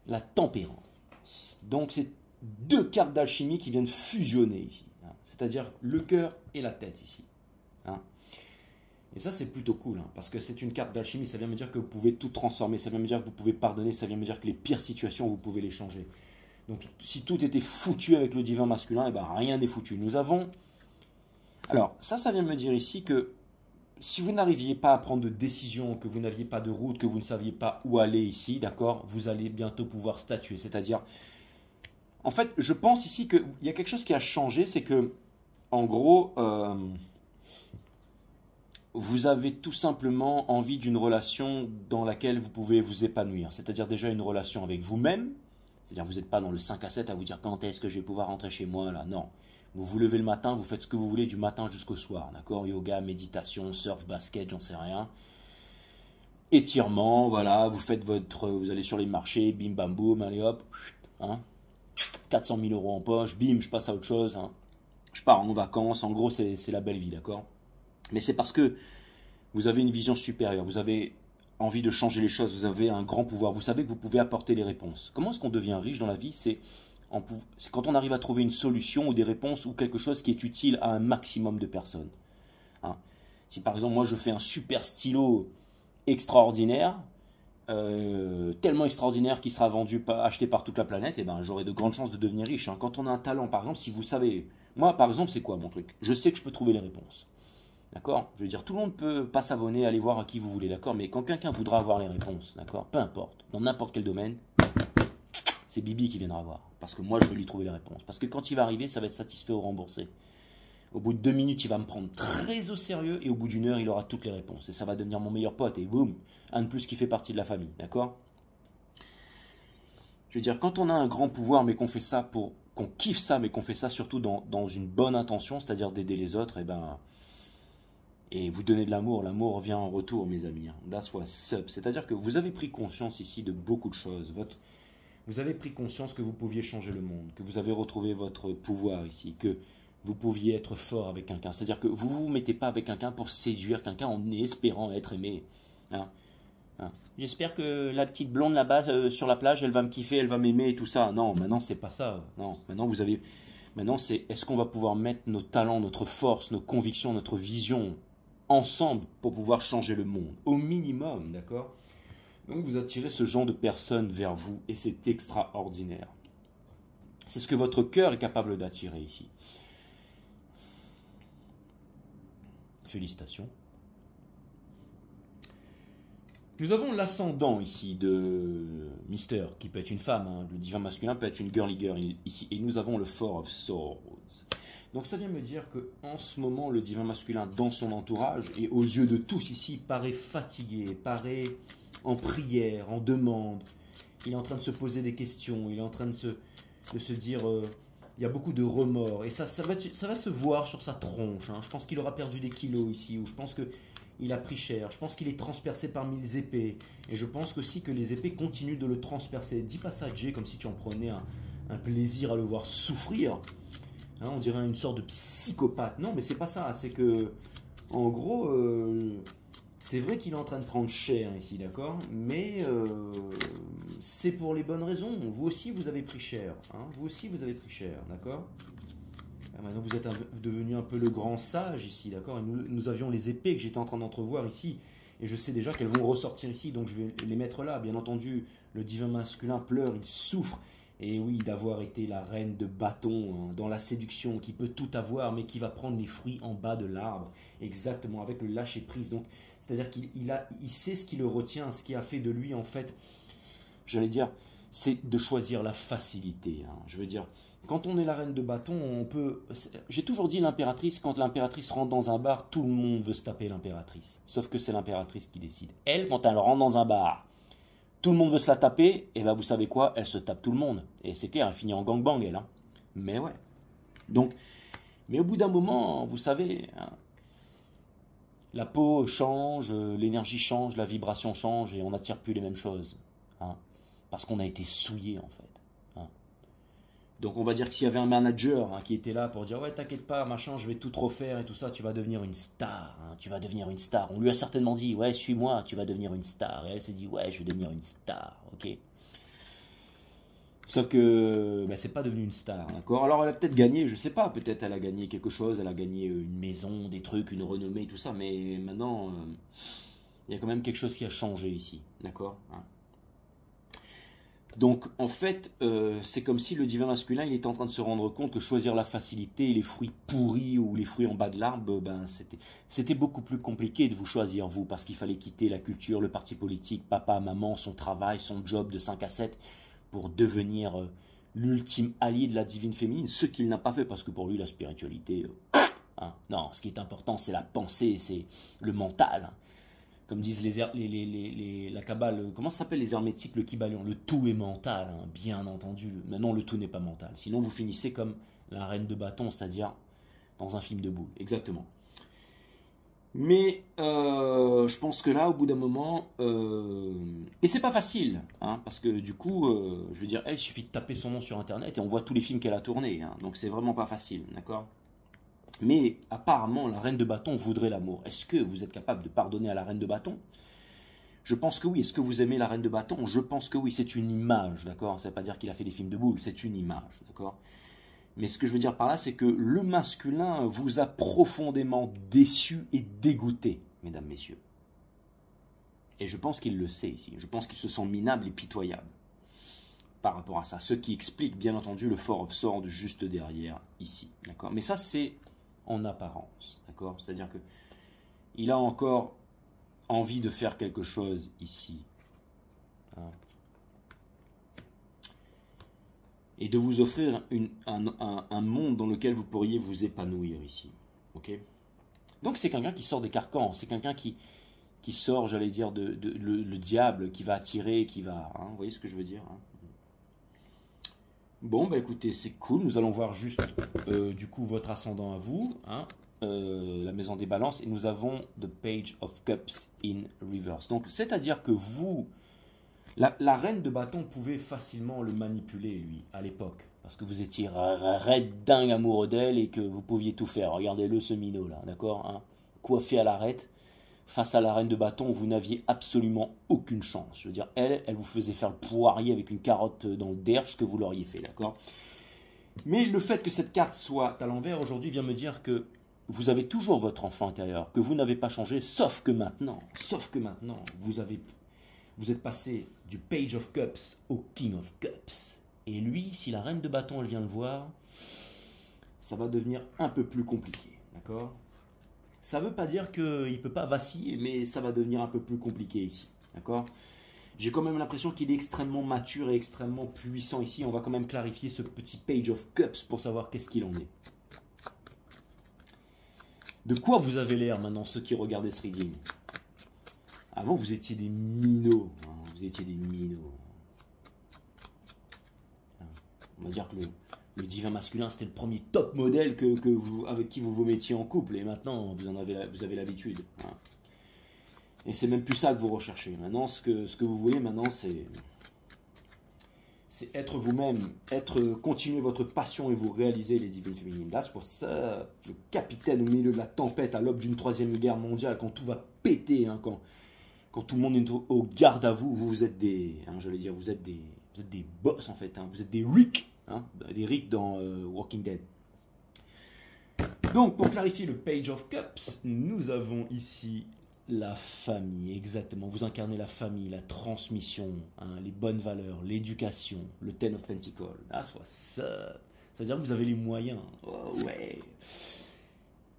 la tempérance. Donc, c'est deux cartes d'alchimie qui viennent fusionner ici. Hein. C'est-à-dire le cœur et la tête ici. Hein. Et ça, c'est plutôt cool, hein, parce que c'est une carte d'alchimie. Ça vient me dire que vous pouvez tout transformer. Ça vient me dire que vous pouvez pardonner. Ça vient me dire que les pires situations, vous pouvez les changer. Donc, si tout était foutu avec le divin masculin, eh ben, rien n'est foutu. Nous avons... Alors, ça vient me dire ici que si vous n'arriviez pas à prendre de décision, que vous n'aviez pas de route, que vous ne saviez pas où aller ici, d'accord, vous allez bientôt pouvoir statuer. C'est-à-dire... En fait, je pense ici qu'il y a quelque chose qui a changé. C'est que, en gros... vous avez tout simplement envie d'une relation dans laquelle vous pouvez vous épanouir. C'est-à-dire déjà une relation avec vous-même. C'est-à-dire vous n'êtes pas dans le 5 à 7 à vous dire quand est-ce que je vais pouvoir rentrer chez moi là. Non. Vous vous levez le matin, vous faites ce que vous voulez du matin jusqu'au soir. D'accord? Yoga, méditation, surf, basket, j'en sais rien. Étirement, voilà. Vous faites vous allez sur les marchés, bim bam boum, allez hop. Hein, 400 000 € en poche, bim, je passe à autre chose. Hein. Je pars en vacances. En gros, c'est la belle vie, d'accord? Mais c'est parce que vous avez une vision supérieure, vous avez envie de changer les choses, vous avez un grand pouvoir, vous savez que vous pouvez apporter les réponses. Comment est-ce qu'on devient riche dans la vie? C'est quand on arrive à trouver une solution ou des réponses ou quelque chose qui est utile à un maximum de personnes. Hein. Si par exemple moi je fais un super stylo extraordinaire, tellement extraordinaire qu'il sera acheté par toute la planète, et ben j'aurai de grandes chances de devenir riche. Hein. Quand on a un talent, par exemple, si vous savez, moi par exemple c'est quoi mon truc? Je sais que je peux trouver les réponses. D'accord? Je veux dire, tout le monde peut pas s'abonner, aller voir à qui vous voulez, d'accord? Mais quand quelqu'un voudra avoir les réponses, d'accord? Peu importe, dans n'importe quel domaine, c'est Bibi qui viendra voir. Parce que moi, je vais lui trouver les réponses. Parce que quand il va arriver, ça va être satisfait ou remboursé. Au bout de 2 minutes, il va me prendre très au sérieux et au bout d'1 heure, il aura toutes les réponses. Et ça va devenir mon meilleur pote et boum, un de plus qui fait partie de la famille, d'accord? Je veux dire, quand on a un grand pouvoir, mais qu'on fait ça qu'on kiffe ça, mais qu'on fait ça surtout dans une bonne intention, c'est-à-dire d'aider les autres, et ben... Et vous donnez de l'amour vient en retour, mes amis. That's what's up. C'est-à-dire que vous avez pris conscience ici de beaucoup de choses. Vous avez pris conscience que vous pouviez changer le monde, que vous avez retrouvé votre pouvoir ici, que vous pouviez être fort avec quelqu'un. C'est-à-dire que vous ne vous mettez pas avec quelqu'un pour séduire quelqu'un en espérant être aimé. Hein. Hein. J'espère que la petite blonde là-bas sur la plage, elle va me kiffer, elle va m'aimer et tout ça. Non, maintenant, c'est pas ça. Non, maintenant, c'est est-ce qu'on va pouvoir mettre nos talents, notre force, nos convictions, notre vision ensemble pour pouvoir changer le monde, au minimum, d'accord? Donc vous attirez ce genre de personnes vers vous et c'est extraordinaire. C'est ce que votre cœur est capable d'attirer ici. Félicitations. Nous avons l'ascendant ici de Mister, qui peut être une femme, hein. Le divin masculin peut être une girly girl ici. Et nous avons le Four of Swords. Donc ça vient me dire qu'en ce moment, le divin masculin dans son entourage, et aux yeux de tous ici, paraît fatigué, paraît en prière, en demande. Il est en train de se poser des questions, il est en train de se dire... il y a beaucoup de remords. Et ça va se voir sur sa tronche, hein. Je pense qu'il aura perdu des kilos ici, ou je pense qu'il a pris cher. Je pense qu'il est transpercé par 1000 épées. Et je pense aussi que les épées continuent de le transpercer. Dis pas ça, Jay, comme si tu en prenais un plaisir à le voir souffrir. Hein, on dirait une sorte de psychopathe. Non, mais c'est pas ça. C'est que, en gros, c'est vrai qu'il est en train de prendre cher ici, d'accord? Mais c'est pour les bonnes raisons. Vous aussi, vous avez pris cher. Hein, vous aussi, vous avez pris cher, d'accord? Maintenant, vous êtes devenu un peu le grand sage ici, d'accord? Et nous avions les épées que j'étais en train d'entrevoir ici. Et je sais déjà qu'elles vont ressortir ici, donc je vais les mettre là. Bien entendu, le divin masculin pleure, il souffre. Et oui, d'avoir été la reine de bâton, hein, dans la séduction, qui peut tout avoir, mais qui va prendre les fruits en bas de l'arbre. Exactement, avec le lâcher-prise. Donc, c'est-à-dire qu'il sait ce qui le retient, ce qui a fait de lui, en fait, j'allais dire, c'est de choisir la facilité. Hein. Je veux dire, quand on est la reine de bâton, on peut... J'ai toujours dit l'impératrice, quand l'impératrice rentre dans un bar, tout le monde veut se taper l'impératrice. Sauf que c'est l'impératrice qui décide. Elle, quand elle rentre dans un bar, tout le monde veut se la taper, et ben vous savez quoi, elle se tape tout le monde. Et c'est clair, elle finit en gangbang, elle. Hein. Mais ouais. Donc, mais au bout d'un moment, vous savez, hein, la peau change, l'énergie change, la vibration change, et on n'attire plus les mêmes choses. Hein, parce qu'on a été souillé, en fait. Hein. Donc on va dire que s'il y avait un manager, hein, qui était là pour dire « Ouais, t'inquiète pas, machin, je vais tout te refaire et tout ça, tu vas devenir une star. Hein, tu vas devenir une star. » On lui a certainement dit « Ouais, suis-moi, tu vas devenir une star. » Et elle s'est dit « Ouais, je vais devenir une star. » Ok. Sauf que ben, c'est pas devenu une star, d'accord? Alors elle a peut-être gagné, je sais pas, peut-être elle a gagné quelque chose, elle a gagné une maison, des trucs, une renommée, tout ça, mais maintenant, il y a quand même quelque chose qui a changé ici, d'accord? Hein. Donc en fait, c'est comme si le divin masculin, il était en train de se rendre compte que choisir la facilité, les fruits pourris ou les fruits en bas de l'arbre, ben, c'était beaucoup plus compliqué de vous choisir vous, parce qu'il fallait quitter la culture, le parti politique, papa, maman, son travail, son job de 5 à 7, pour devenir l'ultime allié de la divine féminine, ce qu'il n'a pas fait, parce que pour lui, la spiritualité, hein, non, ce qui est important, c'est la pensée, c'est le mental, hein. Comme disent la Kabbale, comment ça s'appelle les hermétiques, le Kybalion? Le tout est mental, hein, bien entendu. Mais non, le tout n'est pas mental. Sinon, vous finissez comme la reine de bâton, c'est-à-dire dans un film de boule. Exactement. Mais je pense que là, au bout d'un moment, et c'est pas facile, hein, parce que du coup, je veux dire, il suffit de taper son nom sur Internet et on voit tous les films qu'elle a tournés. Hein, donc c'est vraiment pas facile, d'accord? Mais apparemment, la reine de bâton voudrait l'amour. Est-ce que vous êtes capable de pardonner à la reine de bâton? Je pense que oui. Est-ce que vous aimez la reine de bâton? Je pense que oui. C'est une image, d'accord? Ça ne veut pas dire qu'il a fait des films de boules. C'est une image, d'accord? Mais ce que je veux dire par là, c'est que le masculin vous a profondément déçu et dégoûté, mesdames, messieurs. Et je pense qu'il le sait ici. Je pense qu'il se sent minable et pitoyable par rapport à ça. Ce qui explique, bien entendu, le Four of Swords juste derrière, ici, d'accord? Mais ça, c'est en apparence, d'accord? C'est-à-dire que il a encore envie de faire quelque chose ici. Hein, et de vous offrir un monde dans lequel vous pourriez vous épanouir ici. Ok? Donc c'est quelqu'un qui sort des carcans, c'est quelqu'un qui sort, j'allais dire, le diable, qui va attirer, qui va... Hein, vous voyez ce que je veux dire, hein? Bon, bah écoutez, c'est cool. Nous allons voir juste, du coup, votre ascendant à vous, hein, la maison des balances. Et nous avons The Page of Cups in reverse. Donc, c'est-à-dire que vous, la reine de bâton pouvait facilement le manipuler, lui, à l'époque. Parce que vous étiez raide dingue amoureux d'elle et que vous pouviez tout faire. Regardez-le, ce minot, là, d'accord, hein, coiffé à l'arête. Face à la reine de bâton, vous n'aviez absolument aucune chance. Je veux dire, elle vous faisait faire le poirier avec une carotte dans le derche que vous l'auriez fait, d'accord? Mais le fait que cette carte soit à l'envers aujourd'hui vient me dire que vous avez toujours votre enfant intérieur, que vous n'avez pas changé, sauf que maintenant, vous êtes passé du Page of Cups au King of Cups. Et lui, si la reine de bâton, elle vient le voir, ça va devenir un peu plus compliqué, d'accord? Ça ne veut pas dire qu'il ne peut pas vaciller, mais ça va devenir un peu plus compliqué ici. D'accord? J'ai quand même l'impression qu'il est extrêmement mature et extrêmement puissant ici. On va quand même clarifier ce petit Page of Cups pour savoir qu'est-ce qu'il en est. De quoi vous avez l'air maintenant, ceux qui regardaient ce reading? Avant, vous étiez des minots. Hein, vous étiez des minots. On va dire que le divin masculin, c'était le premier top modèle avec qui vous vous mettiez en couple. Et maintenant, vous avez l'habitude. Hein. Et c'est même plus ça que vous recherchez. Maintenant, ce que vous voulez maintenant, c'est être vous-même, continuer votre passion et vous réaliser les divines féminines. That's what's up. Le capitaine au milieu de la tempête, à l'aube d'une 3e guerre mondiale, quand tout va péter, hein, quand tout le monde est au garde à vous, vous êtes des, hein, j'allais dire, vous êtes des boss en fait. Hein, vous êtes des Rick, hein, des Rick dans Walking Dead. Donc, pour clarifier le Page of Cups, nous avons ici la famille, exactement. Vous incarnez la famille, la transmission, hein, les bonnes valeurs, l'éducation, le Ten of Pentacles. Ah, soit ça. Ça veut dire que vous avez les moyens. Oh, ouais.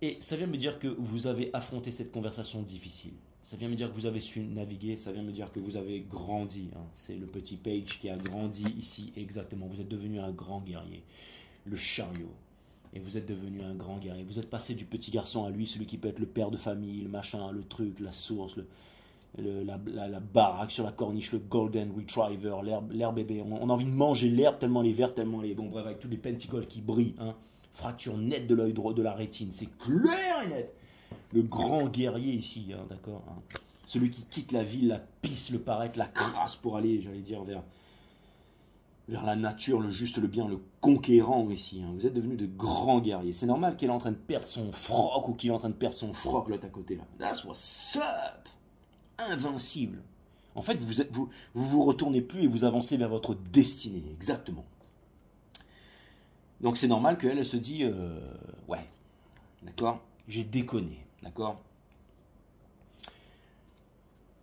Et ça vient me dire que vous avez affronté cette conversation difficile. Ça vient me dire que vous avez su naviguer. Ça vient me dire que vous avez grandi. Hein. C'est le petit Page qui a grandi ici, exactement. Vous êtes devenu un grand guerrier. Le chariot. Et vous êtes devenu un grand guerrier. Vous êtes passé du petit garçon à lui, celui qui peut être le père de famille, le machin, le truc, la source, la baraque sur la corniche, le golden retriever, l'herbe bébé. On a envie de manger l'herbe tellement les verts, tellement les... Bon bref, avec tous les pentacles qui brillent. Hein. Fracture nette de l'œil droit, de la rétine. C'est clair et net. Le grand guerrier ici, hein, d'accord hein. Celui qui quitte la ville, la pisse, le paraître, la crasse pour aller, j'allais dire, vers la nature, le juste, le bien, le conquérant ici. Hein. Vous êtes devenu de grands guerriers. C'est normal qu'il est en train de perdre son froc ou qu'il est en train de perdre son froc l'autre à côté là. That's what's up. Invincible. En fait, vous retournez plus et vous avancez vers votre destinée. Exactement. Donc c'est normal qu'elle se dit ouais, d'accord, j'ai déconné, d'accord.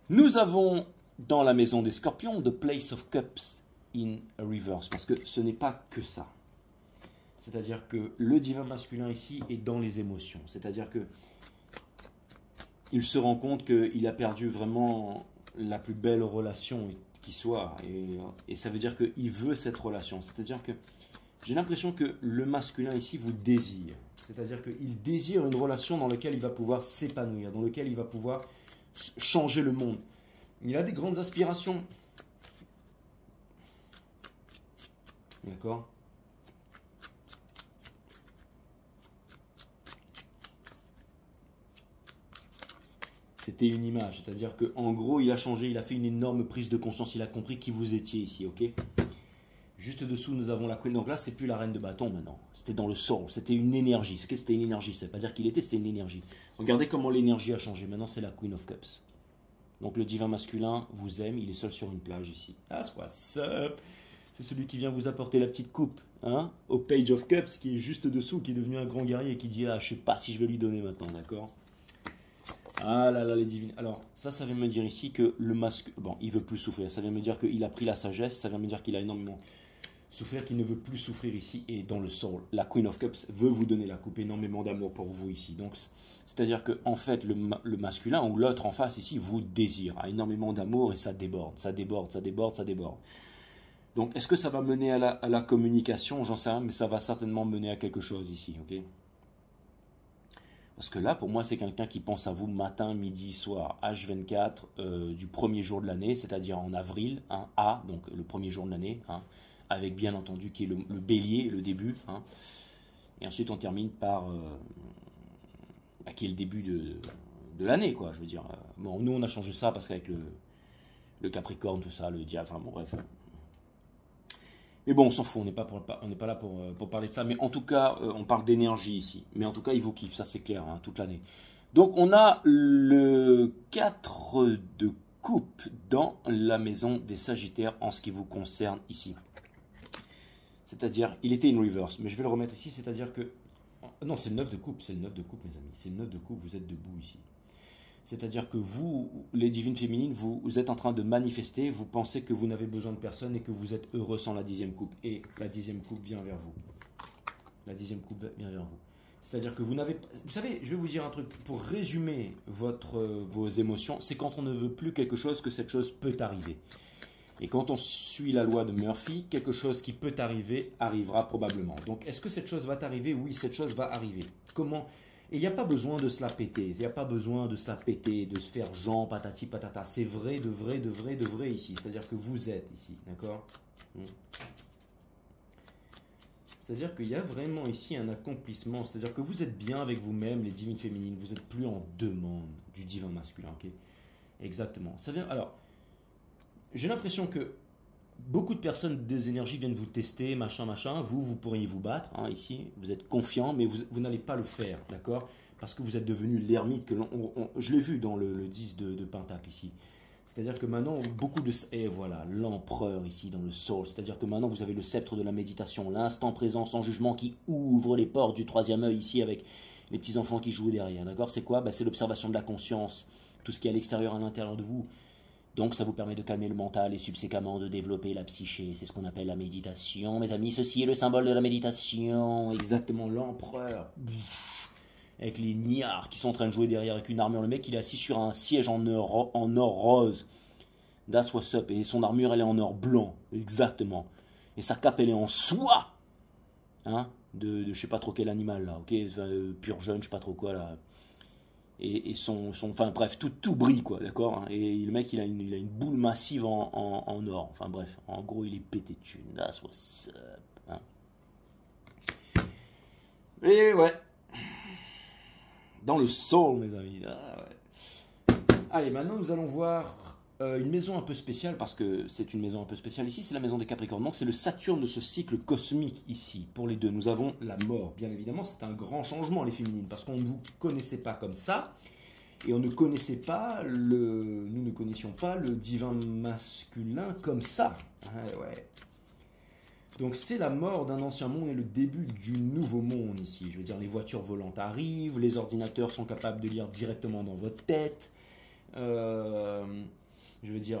Nous avons dans la maison des scorpions The Place of Cups in reverse, parce que ce n'est pas que ça. C'est-à-dire que le divin masculin ici est dans les émotions. C'est-à-dire que il se rend compte qu'il a perdu vraiment la plus belle relation qui soit. Et ça veut dire qu'il veut cette relation. C'est-à-dire que j'ai l'impression que le masculin ici vous désire. C'est-à-dire qu'il désire une relation dans laquelle il va pouvoir s'épanouir, dans laquelle il va pouvoir changer le monde. Il a des grandes aspirations. D'accord? C'était une image, c'est-à-dire qu'en gros, il a changé, il a fait une énorme prise de conscience, il a compris qui vous étiez ici, ok? Juste dessous, nous avons la Queen. Donc là, c'est plus la reine de bâton maintenant. C'était dans le soul, c'était une énergie. C'était une énergie, ça ne veut pas dire qu'il était, c'était une énergie. Regardez comment l'énergie a changé. Maintenant, c'est la Queen of Cups. Donc le divin masculin vous aime, il est seul sur une plage ici. Ah, what's up? C'est celui qui vient vous apporter la petite coupe, hein, au Page of Cups, qui est juste dessous, qui est devenu un grand guerrier et qui dit, ah, je sais pas si je vais lui donner maintenant, d'accord? Ah là là, les divines. Alors, ça vient me dire ici que le masque, bon, il veut plus souffrir. Ça vient me dire qu'il a pris la sagesse, ça vient me dire qu'il a énormément souffrir, qu'il ne veut plus souffrir ici. Et dans le soul, la Queen of Cups veut vous donner la coupe, énormément d'amour pour vous ici. Donc, c'est-à-dire que en fait, le masculin ou l'autre en face ici vous désire, a énormément d'amour et ça déborde, ça déborde, ça déborde, ça déborde. Donc, est-ce que ça va mener à la communication? J'en sais rien, mais ça va certainement mener à quelque chose ici, ok? Parce que là, pour moi, c'est quelqu'un qui pense à vous matin, midi, soir, H24 du premier jour de l'année, c'est-à-dire en avril, hein, A, donc le premier jour de l'année, hein, avec bien entendu qui est le bélier, le début. Hein, et ensuite, on termine par qui est le début de l'année, quoi, je veux dire. Bon, nous, on a changé ça parce qu'avec le Capricorne, tout ça, le diable, enfin bon, bref. Mais bon, on s'en fout, on n'est pas là pour parler de ça. Mais en tout cas, on parle d'énergie ici. Mais en tout cas, il vous kiffe, ça c'est clair, hein, toute l'année. Donc, on a le 4 de coupe dans la maison des Sagittaires en ce qui vous concerne ici. C'est-à-dire, il était in reverse, mais je vais le remettre ici, c'est-à-dire que... Non, c'est le 9 de coupe, mes amis. C'est le 9 de coupe, vous êtes debout ici. C'est-à-dire que vous, les divines féminines, vous êtes en train de manifester, vous pensez que vous n'avez besoin de personne et que vous êtes heureux sans la 10e coupe. Et la 10e coupe vient vers vous. La 10e coupe vient vers vous. C'est-à-dire que vous n'avez pas... Vous savez, je vais vous dire un truc. Pour résumer vos émotions, c'est quand on ne veut plus quelque chose que cette chose peut arriver. Et quand on suit la loi de Murphy, quelque chose qui peut arriver arrivera probablement. Donc, est-ce que cette chose va t'arriver? Oui, cette chose va arriver. Comment? Et il n'y a pas besoin de se la péter. Il n'y a pas besoin de se la péter, de se faire Jean, patati, patata. C'est vrai, de vrai, de vrai, de vrai ici. C'est-à-dire que vous êtes ici, d'accord? C'est-à-dire qu'il y a vraiment ici un accomplissement. C'est-à-dire que vous êtes bien avec vous-même, les divines féminines. Vous n'êtes plus en demande du divin masculin, ok? Exactement. Ça vient... Alors, j'ai l'impression que beaucoup de personnes des énergies viennent vous tester, machin, machin. Vous pourriez vous battre, hein, ici. Vous êtes confiant, mais vous n'allez pas le faire, d'accord? Parce que vous êtes devenu l'ermite que je l'ai vu dans le 10 de Pentacle ici. C'est-à-dire que maintenant, beaucoup de... Et voilà, l'empereur ici dans le soul. C'est-à-dire que maintenant, vous avez le sceptre de la méditation, l'instant présent sans jugement qui ouvre les portes du troisième œil ici avec les petits-enfants qui jouent derrière, d'accord? C'est quoi? C'est l'observation de la conscience, tout ce qui est à l'extérieur, à l'intérieur de vous. Donc ça vous permet de calmer le mental et subséquemment de développer la psyché. C'est ce qu'on appelle la méditation, mes amis. Ceci est le symbole de la méditation. Exactement, l'empereur. Avec les niards qui sont en train de jouer derrière avec une armure. Le mec, il est assis sur un siège en or rose. That's what's up. Et son armure, elle est en or blanc. Exactement. Et sa cape, elle est en soie. Hein, de je sais pas trop quel animal, là. Ok, pur jeune, je sais pas trop quoi, là. Et enfin bref, tout brille, quoi, d'accord? Et le mec, il a une boule massive en or. Enfin bref, en gros, il est pété de thunes. That's what's up. Hein. Et ouais. Dans le soul, mes amis. Ah, ouais. Allez, maintenant, nous allons voir une maison un peu spéciale, parce que c'est une maison un peu spéciale ici, c'est la maison des Capricornes. Donc, c'est le Saturne de ce cycle cosmique ici. Pour les deux, nous avons la mort. Bien évidemment, c'est un grand changement, les féminines, parce qu'on ne vous connaissait pas comme ça, et on ne connaissait pas nous ne connaissions pas le divin masculin comme ça. Ouais. Donc, c'est la mort d'un ancien monde et le début du nouveau monde ici. Je veux dire, les voitures volantes arrivent, les ordinateurs sont capables de lire directement dans votre tête. Je veux dire,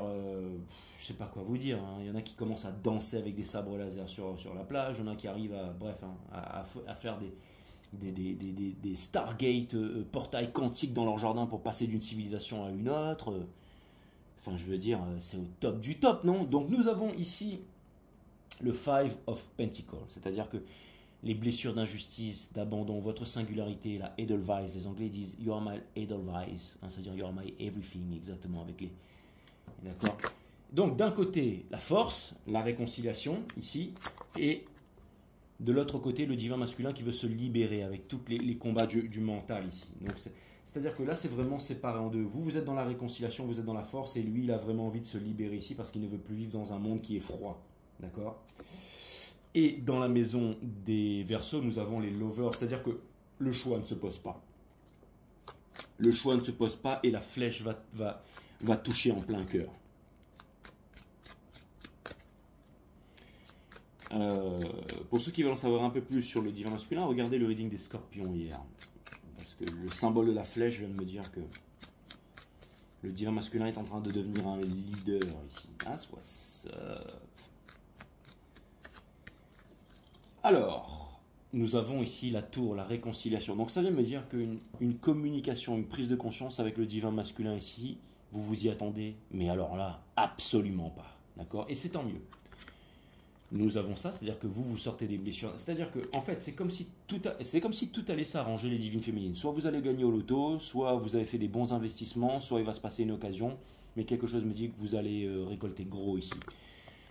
je sais pas quoi vous dire. Hein. Il y en a qui commencent à danser avec des sabres laser sur la plage. Il y en a qui arrivent à faire des Stargate, portails quantiques dans leur jardin pour passer d'une civilisation à une autre. Enfin, je veux dire, c'est au top du top, non? Donc, nous avons ici le Five of Pentacles. C'est-à-dire que les blessures d'injustice, d'abandon, votre singularité, la Edelweiss, les Anglais disent You are my Edelweiss, hein, c'est-à-dire You are my everything, exactement, avec les... D'accord? Donc d'un côté, la force, la réconciliation, ici, et de l'autre côté, le divin masculin qui veut se libérer avec tous les combats du mental ici. Donc c'est-à-dire que là, c'est vraiment séparé en deux. Vous êtes dans la réconciliation, vous êtes dans la force, et lui, il a vraiment envie de se libérer ici parce qu'il ne veut plus vivre dans un monde qui est froid. D'accord? Et dans la maison des Verseaux, nous avons les lovers, c'est-à-dire que le choix ne se pose pas. Le choix ne se pose pas et la flèche va toucher en plein cœur. Pour ceux qui veulent en savoir un peu plus sur le divin masculin, regardez le reading des Scorpions hier. Parce que le symbole de la flèche vient de me dire que le divin masculin est en train de devenir un leader ici. Ah, soit ça. Alors, nous avons ici la tour, la réconciliation. Donc ça vient me dire qu'une communication, une prise de conscience avec le divin masculin ici, vous vous y attendez, mais alors là, absolument pas. D'accord? Et c'est tant mieux. Nous avons ça, c'est-à-dire que vous sortez des blessures. C'est-à-dire que, en fait, c'est comme si tout allait s'arranger, les divines féminines. Soit vous allez gagner au loto, soit vous avez fait des bons investissements, soit il va se passer une occasion, mais quelque chose me dit que vous allez récolter gros ici.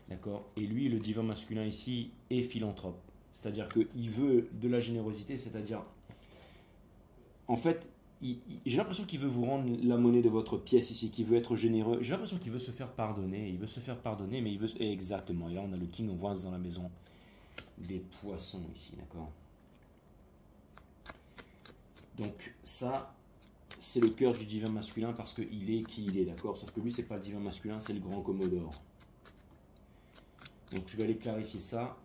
D'accord? Et lui, le divin masculin ici, est philanthrope. C'est-à-dire qu'il veut de la générosité, c'est-à-dire, en fait, j'ai l'impression qu'il veut vous rendre la monnaie de votre pièce ici, qu'il veut être généreux. J'ai l'impression qu'il veut se faire pardonner, mais il veut... Exactement, et là on a le King of Wands dans la maison des poissons ici, d'accord? Donc ça, c'est le cœur du divin masculin parce qu'il est qui il est, d'accord? Sauf que lui, c'est pas le divin masculin, c'est le grand Commodore. Donc je vais aller clarifier ça.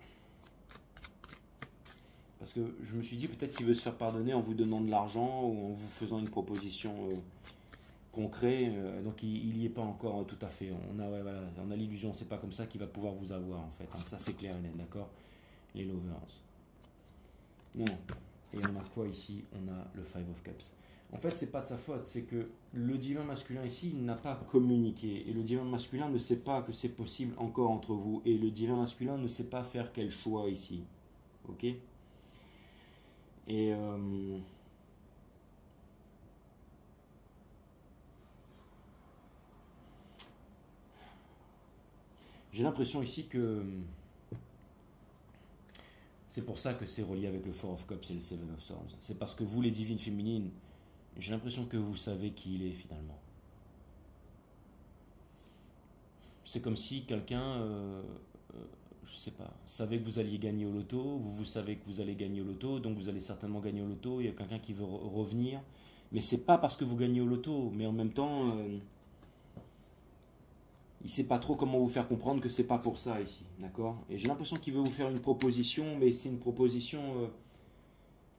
Parce que je me suis dit peut-être qu'il veut se faire pardonner en vous donnant de l'argent ou en vous faisant une proposition concrète. Donc il n'y est pas encore tout à fait. On a l'illusion, c'est pas comme ça qu'il va pouvoir vous avoir en fait. Hein. Ça c'est clair et net, d'accord? Les lovers. Non. Et on a quoi ici? On a le Five of Cups. En fait, c'est pas de sa faute, c'est que le divin masculin ici n'a pas communiqué. Et le divin masculin ne sait pas que c'est possible encore entre vous. Et le divin masculin ne sait pas faire quel choix ici. Ok? Et j'ai l'impression ici que c'est pour ça que c'est relié avec le Four of Cups et le Seven of Swords. C'est parce que vous, les divines féminines, j'ai l'impression que vous savez qui il est finalement. C'est comme si quelqu'un, je sais pas, savait que vous alliez gagner au loto, vous savez que vous allez gagner au loto, donc vous allez certainement gagner au loto, il y a quelqu'un qui veut revenir, mais c'est pas parce que vous gagnez au loto, mais en même temps, il sait pas trop comment vous faire comprendre que c'est pas pour ça ici, d'accord? Et j'ai l'impression qu'il veut vous faire une proposition, mais c'est une proposition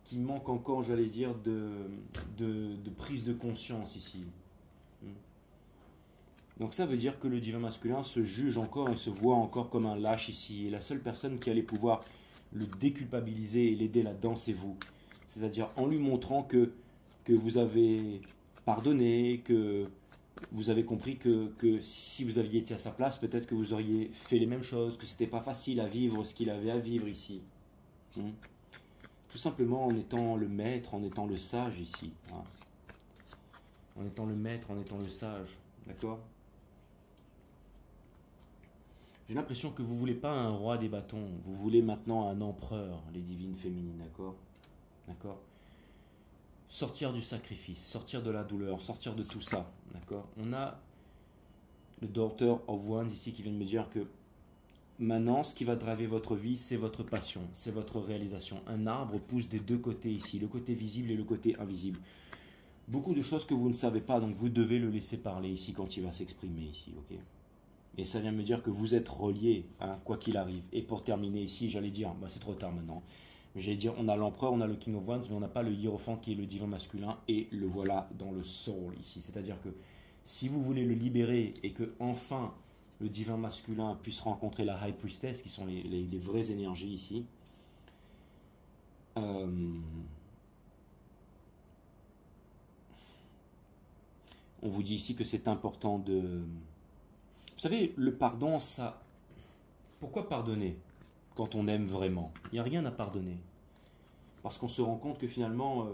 qui manque encore, j'allais dire, de prise de conscience ici. Donc ça veut dire que le divin masculin se juge encore et se voit encore comme un lâche ici. Et la seule personne qui allait pouvoir le déculpabiliser et l'aider là-dedans, c'est vous. C'est-à-dire en lui montrant que vous avez pardonné, que vous avez compris que si vous aviez été à sa place, peut-être que vous auriez fait les mêmes choses, que c'était pas facile à vivre ce qu'il avait à vivre ici. Tout simplement en étant le maître, en étant le sage ici. En étant le maître, en étant le sage. D'accord? J'ai l'impression que vous ne voulez pas un roi des bâtons, vous voulez maintenant un empereur, les divines féminines, d'accord? D'accord? Sortir du sacrifice, sortir de la douleur, sortir de tout ça, d'accord? On a le Daughter of Wands ici qui vient de me dire que maintenant, ce qui va driver votre vie, c'est votre passion, c'est votre réalisation. Un arbre pousse des deux côtés ici, le côté visible et le côté invisible. Beaucoup de choses que vous ne savez pas, donc vous devez le laisser parler ici quand il va s'exprimer ici, ok? Et ça vient me dire que vous êtes reliés, hein, quoi qu'il arrive. Et pour terminer ici, j'allais dire, bah c'est trop tard maintenant. J'allais dire, on a l'empereur, on a le King of Wands, mais on n'a pas le Hiérophante qui est le divin masculin. Et le voilà dans le soul ici. C'est-à-dire que si vous voulez le libérer et que enfin le divin masculin puisse rencontrer la High Priestess, qui sont les vraies énergies ici, on vous dit ici que c'est important de... Vous savez, le pardon, ça... Pourquoi pardonner quand on aime vraiment? Il n'y a rien à pardonner. Parce qu'on se rend compte que finalement,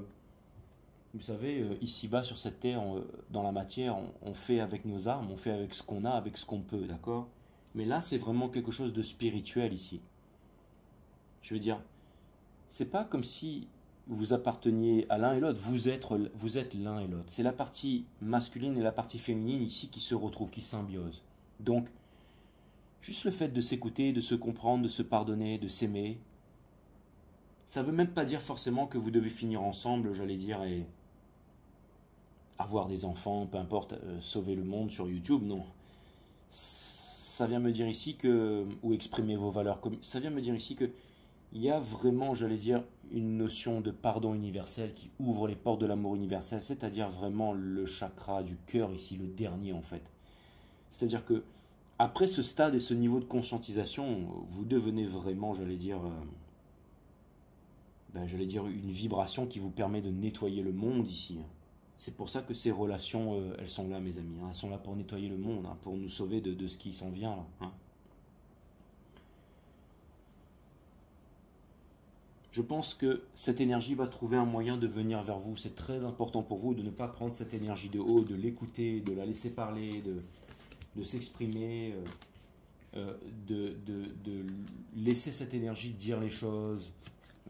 vous savez, ici-bas sur cette terre, dans la matière, on fait avec nos armes, on fait avec ce qu'on a, avec ce qu'on peut, d'accord? Mais là, c'est vraiment quelque chose de spirituel ici. Je veux dire, c'est pas comme si vous apparteniez à l'un et l'autre, vous êtes l'un et l'autre. C'est la partie masculine et la partie féminine ici qui se retrouvent, qui symbiosent. Donc, juste le fait de s'écouter, de se comprendre, de se pardonner, de s'aimer, ça ne veut même pas dire forcément que vous devez finir ensemble, j'allais dire, et avoir des enfants, peu importe, sauver le monde sur YouTube, non. Ça vient me dire ici que, ou exprimer vos valeurs, ça vient me dire ici que il y a vraiment, j'allais dire, une notion de pardon universel qui ouvre les portes de l'amour universel, c'est-à-dire vraiment le chakra du cœur ici, le dernier en fait. C'est-à-dire que après ce stade et ce niveau de conscientisation, vous devenez vraiment, j'allais dire une vibration qui vous permet de nettoyer le monde ici. C'est pour ça que ces relations, elles sont là, mes amis. Elles sont là pour nettoyer le monde, pour nous sauver de ce qui s'en vient là. Je pense que cette énergie va trouver un moyen de venir vers vous. C'est très important pour vous de ne pas prendre cette énergie de haut, de l'écouter, de la laisser parler, de s'exprimer, de laisser cette énergie dire les choses.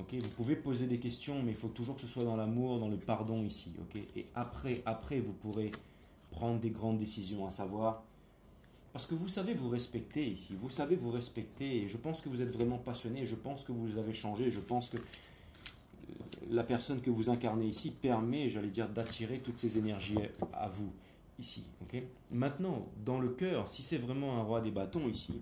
Okay, vous pouvez poser des questions, mais il faut toujours que ce soit dans l'amour, dans le pardon ici. Okay, et après, vous pourrez prendre des grandes décisions, à savoir... Parce que vous savez vous respecter ici, vous savez vous respecter, et je pense que vous êtes vraiment passionné, je pense que vous avez changé, je pense que la personne que vous incarnez ici permet, j'allais dire, d'attirer toutes ces énergies à vous, ici. Okay. Maintenant, dans le cœur, si c'est vraiment un roi des bâtons ici,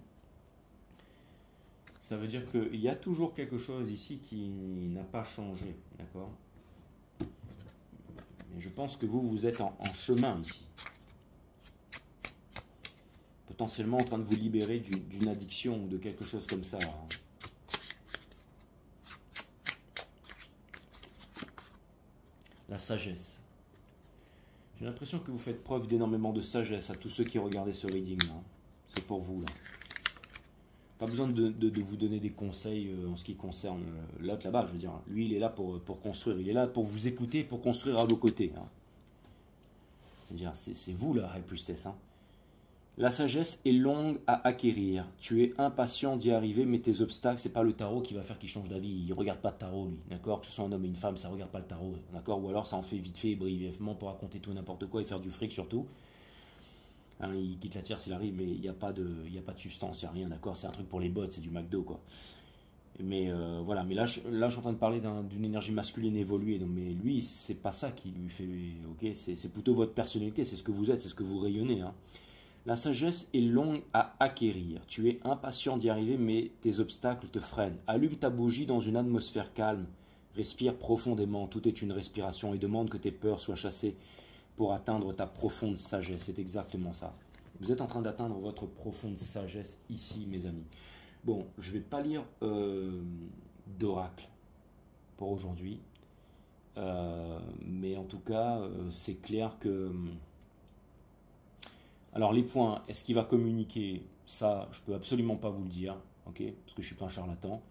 ça veut dire qu'il y a toujours quelque chose ici qui n'a pas changé, d'accord? Mais je pense que vous êtes en chemin ici. Potentiellement en train de vous libérer d'une addiction ou de quelque chose comme ça. la sagesse. J'ai l'impression que vous faites preuve d'énormément de sagesse à tous ceux qui regardaient ce reading là. C'est pour vous là. Pas besoin de vous donner des conseils en ce qui concerne l'autre là-bas, je veux dire. Lui, il est là pour construire. Il est là pour vous écouter, pour construire à vos côtés. Hein. C'est-à-dire, c'est vous la High Priestess. Hein. La sagesse est longue à acquérir. Tu es impatient d'y arriver, mais tes obstacles, c'est pas le tarot qui va faire qu'il change d'avis. Il regarde pas de tarot, lui. D'accord? Que ce soit un homme et une femme, ça regarde pas le tarot. D'accord? Ou alors ça en fait vite fait, brièvement, pour raconter tout n'importe quoi et faire du fric surtout. Hein, il quitte la tierce s'il arrive, mais il n'y a pas de substance, il n'y a rien, d'accord? C'est un truc pour les bots, c'est du McDo, quoi. Mais voilà, mais là, je suis en train de parler d'une énergie masculine évoluée, donc, mais lui, c'est pas ça qui lui fait, ok? C'est plutôt votre personnalité, c'est ce que vous êtes, c'est ce que vous rayonnez, hein. La sagesse est longue à acquérir. Tu es impatient d'y arriver, mais tes obstacles te freinent. Allume ta bougie dans une atmosphère calme. Respire profondément, tout est une respiration, et demande que tes peurs soient chassées pour atteindre ta profonde sagesse. C'est exactement ça. Vous êtes en train d'atteindre votre profonde sagesse ici, mes amis. Bon, je ne vais pas lire d'oracle pour aujourd'hui. Mais en tout cas, c'est clair que... Alors les points, est-ce qu'il va communiquer? Ça, je ne peux absolument pas vous le dire, ok? Parce que je ne suis pas un charlatan.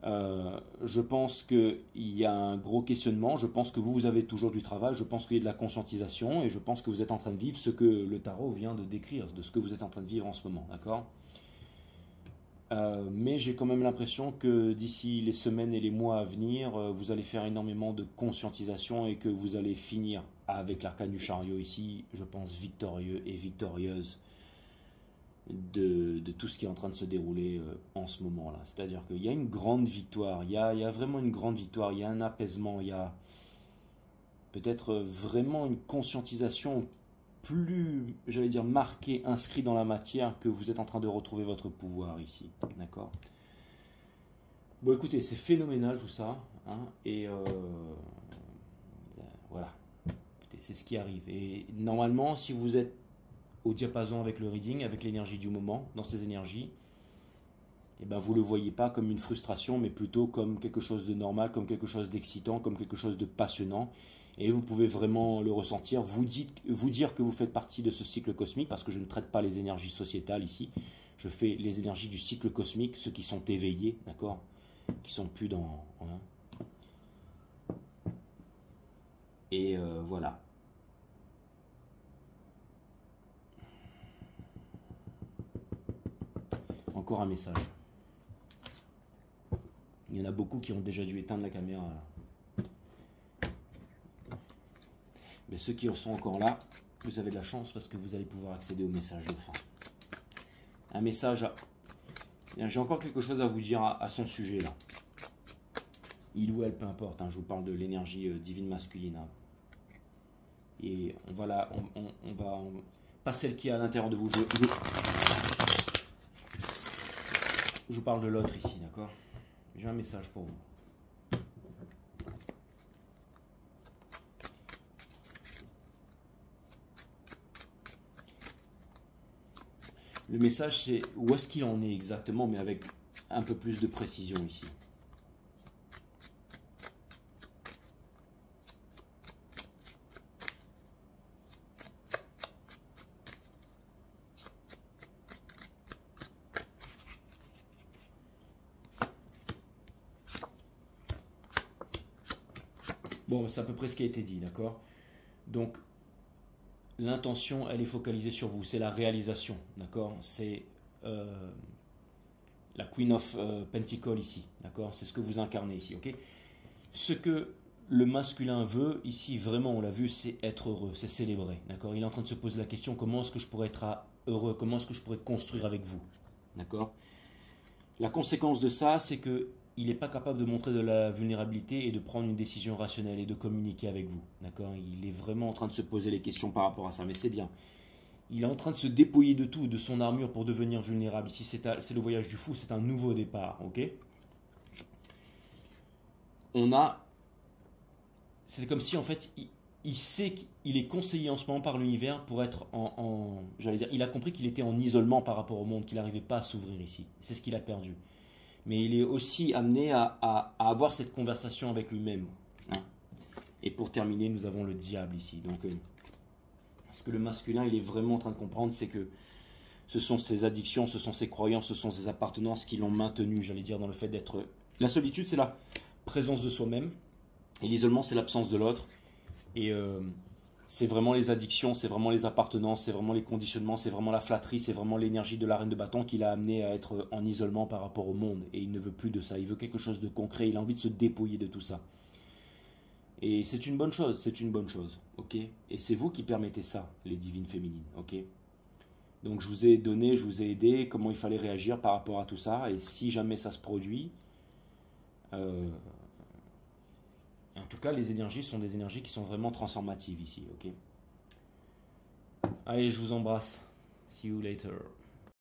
Je pense qu'il y a un gros questionnement, je pense que vous avez toujours du travail, je pense qu'il y a de la conscientisation et je pense que vous êtes en train de vivre ce que le tarot vient de décrire, de ce que vous êtes en train de vivre en ce moment, d'accord? Mais j'ai quand même l'impression que d'ici les semaines et les mois à venir, vous allez faire énormément de conscientisation et que vous allez finir avec l'arcane du chariot ici, je pense victorieux et victorieuse de tout ce qui est en train de se dérouler en ce moment-là. C'est-à-dire qu'il y a une grande victoire, il y a vraiment une grande victoire, il y a un apaisement, il y a peut-être vraiment une conscientisation plus, j'allais dire, marquée, inscrite dans la matière, que vous êtes en train de retrouver votre pouvoir ici. D'accord? Bon, écoutez, c'est phénoménal tout ça. Hein, et voilà. C'est ce qui arrive. Et normalement, si vous êtes au diapason avec le reading, avec l'énergie du moment, dans ces énergies, et ben vous ne le voyez pas comme une frustration, mais plutôt comme quelque chose de normal, comme quelque chose d'excitant, comme quelque chose de passionnant. Et vous pouvez vraiment le ressentir, vous dire que vous faites partie de ce cycle cosmique, parce que je ne traite pas les énergies sociétales ici, je fais les énergies du cycle cosmique, ceux qui sont éveillés, d'accord, qui sont plus dans... Hein. Et voilà. Encore un message. Il y en a beaucoup qui ont déjà dû éteindre la caméra. Là. Mais ceux qui sont encore là, vous avez de la chance parce que vous allez pouvoir accéder au message de fin. Un message... J'ai encore quelque chose à vous dire à son sujet là. Il ou elle, peu importe. Hein, je vous parle de l'énergie divine masculine. Hein. Et on va pas celle qui est à l'intérieur de vous. Je vous parle de l'autre ici, d'accord? J'ai un message pour vous. Le message, c'est où est-ce qu'il en est exactement, mais avec un peu plus de précision ici. Bon, c'est à peu près ce qui a été dit, d'accord? Donc, l'intention, elle est focalisée sur vous. C'est la réalisation, d'accord? C'est la Queen of Pentacles ici, d'accord? C'est ce que vous incarnez ici, ok? Ce que le masculin veut, ici, vraiment, on l'a vu, c'est être heureux, c'est célébrer, d'accord? Il est en train de se poser la question, comment est-ce que je pourrais être heureux? Comment est-ce que je pourrais construire avec vous? D'accord? La conséquence de ça, c'est que il n'est pas capable de montrer de la vulnérabilité et de prendre une décision rationnelle et de communiquer avec vous. D'accord? Il est vraiment en train de se poser les questions par rapport à ça, mais c'est bien. Il est en train de se dépouiller de tout, de son armure pour devenir vulnérable. Ici, c'est le voyage du fou, c'est un nouveau départ. Ok? C'est comme si en fait, il sait qu'il est conseillé en ce moment par l'univers pour être j'allais dire, il a compris qu'il était en isolement par rapport au monde, qu'il n'arrivait pas à s'ouvrir ici. C'est ce qu'il a perdu. Mais il est aussi amené à avoir cette conversation avec lui-même. Hein. Et pour terminer, nous avons le diable ici. Donc, ce que le masculin, il est vraiment en train de comprendre, c'est que ce sont ses addictions, ce sont ses croyances, ce sont ses appartenances qui l'ont maintenu, j'allais dire, dans le fait d'être... La solitude, c'est la présence de soi-même. Et l'isolement, c'est l'absence de l'autre. Et c'est vraiment les addictions, c'est vraiment les appartenances, c'est vraiment les conditionnements, c'est vraiment la flatterie, c'est vraiment l'énergie de la reine de bâton qui l'a amené à être en isolement par rapport au monde. Et il ne veut plus de ça, il veut quelque chose de concret, il a envie de se dépouiller de tout ça. Et c'est une bonne chose, ok? Et c'est vous qui permettez ça, les divines féminines, ok? Donc je vous ai donné, je vous ai aidé, comment il fallait réagir par rapport à tout ça. Et si jamais ça se produit, en tout cas les énergies sont des énergies qui sont vraiment transformatives ici, ok? Allez, je vous embrasse. See you later.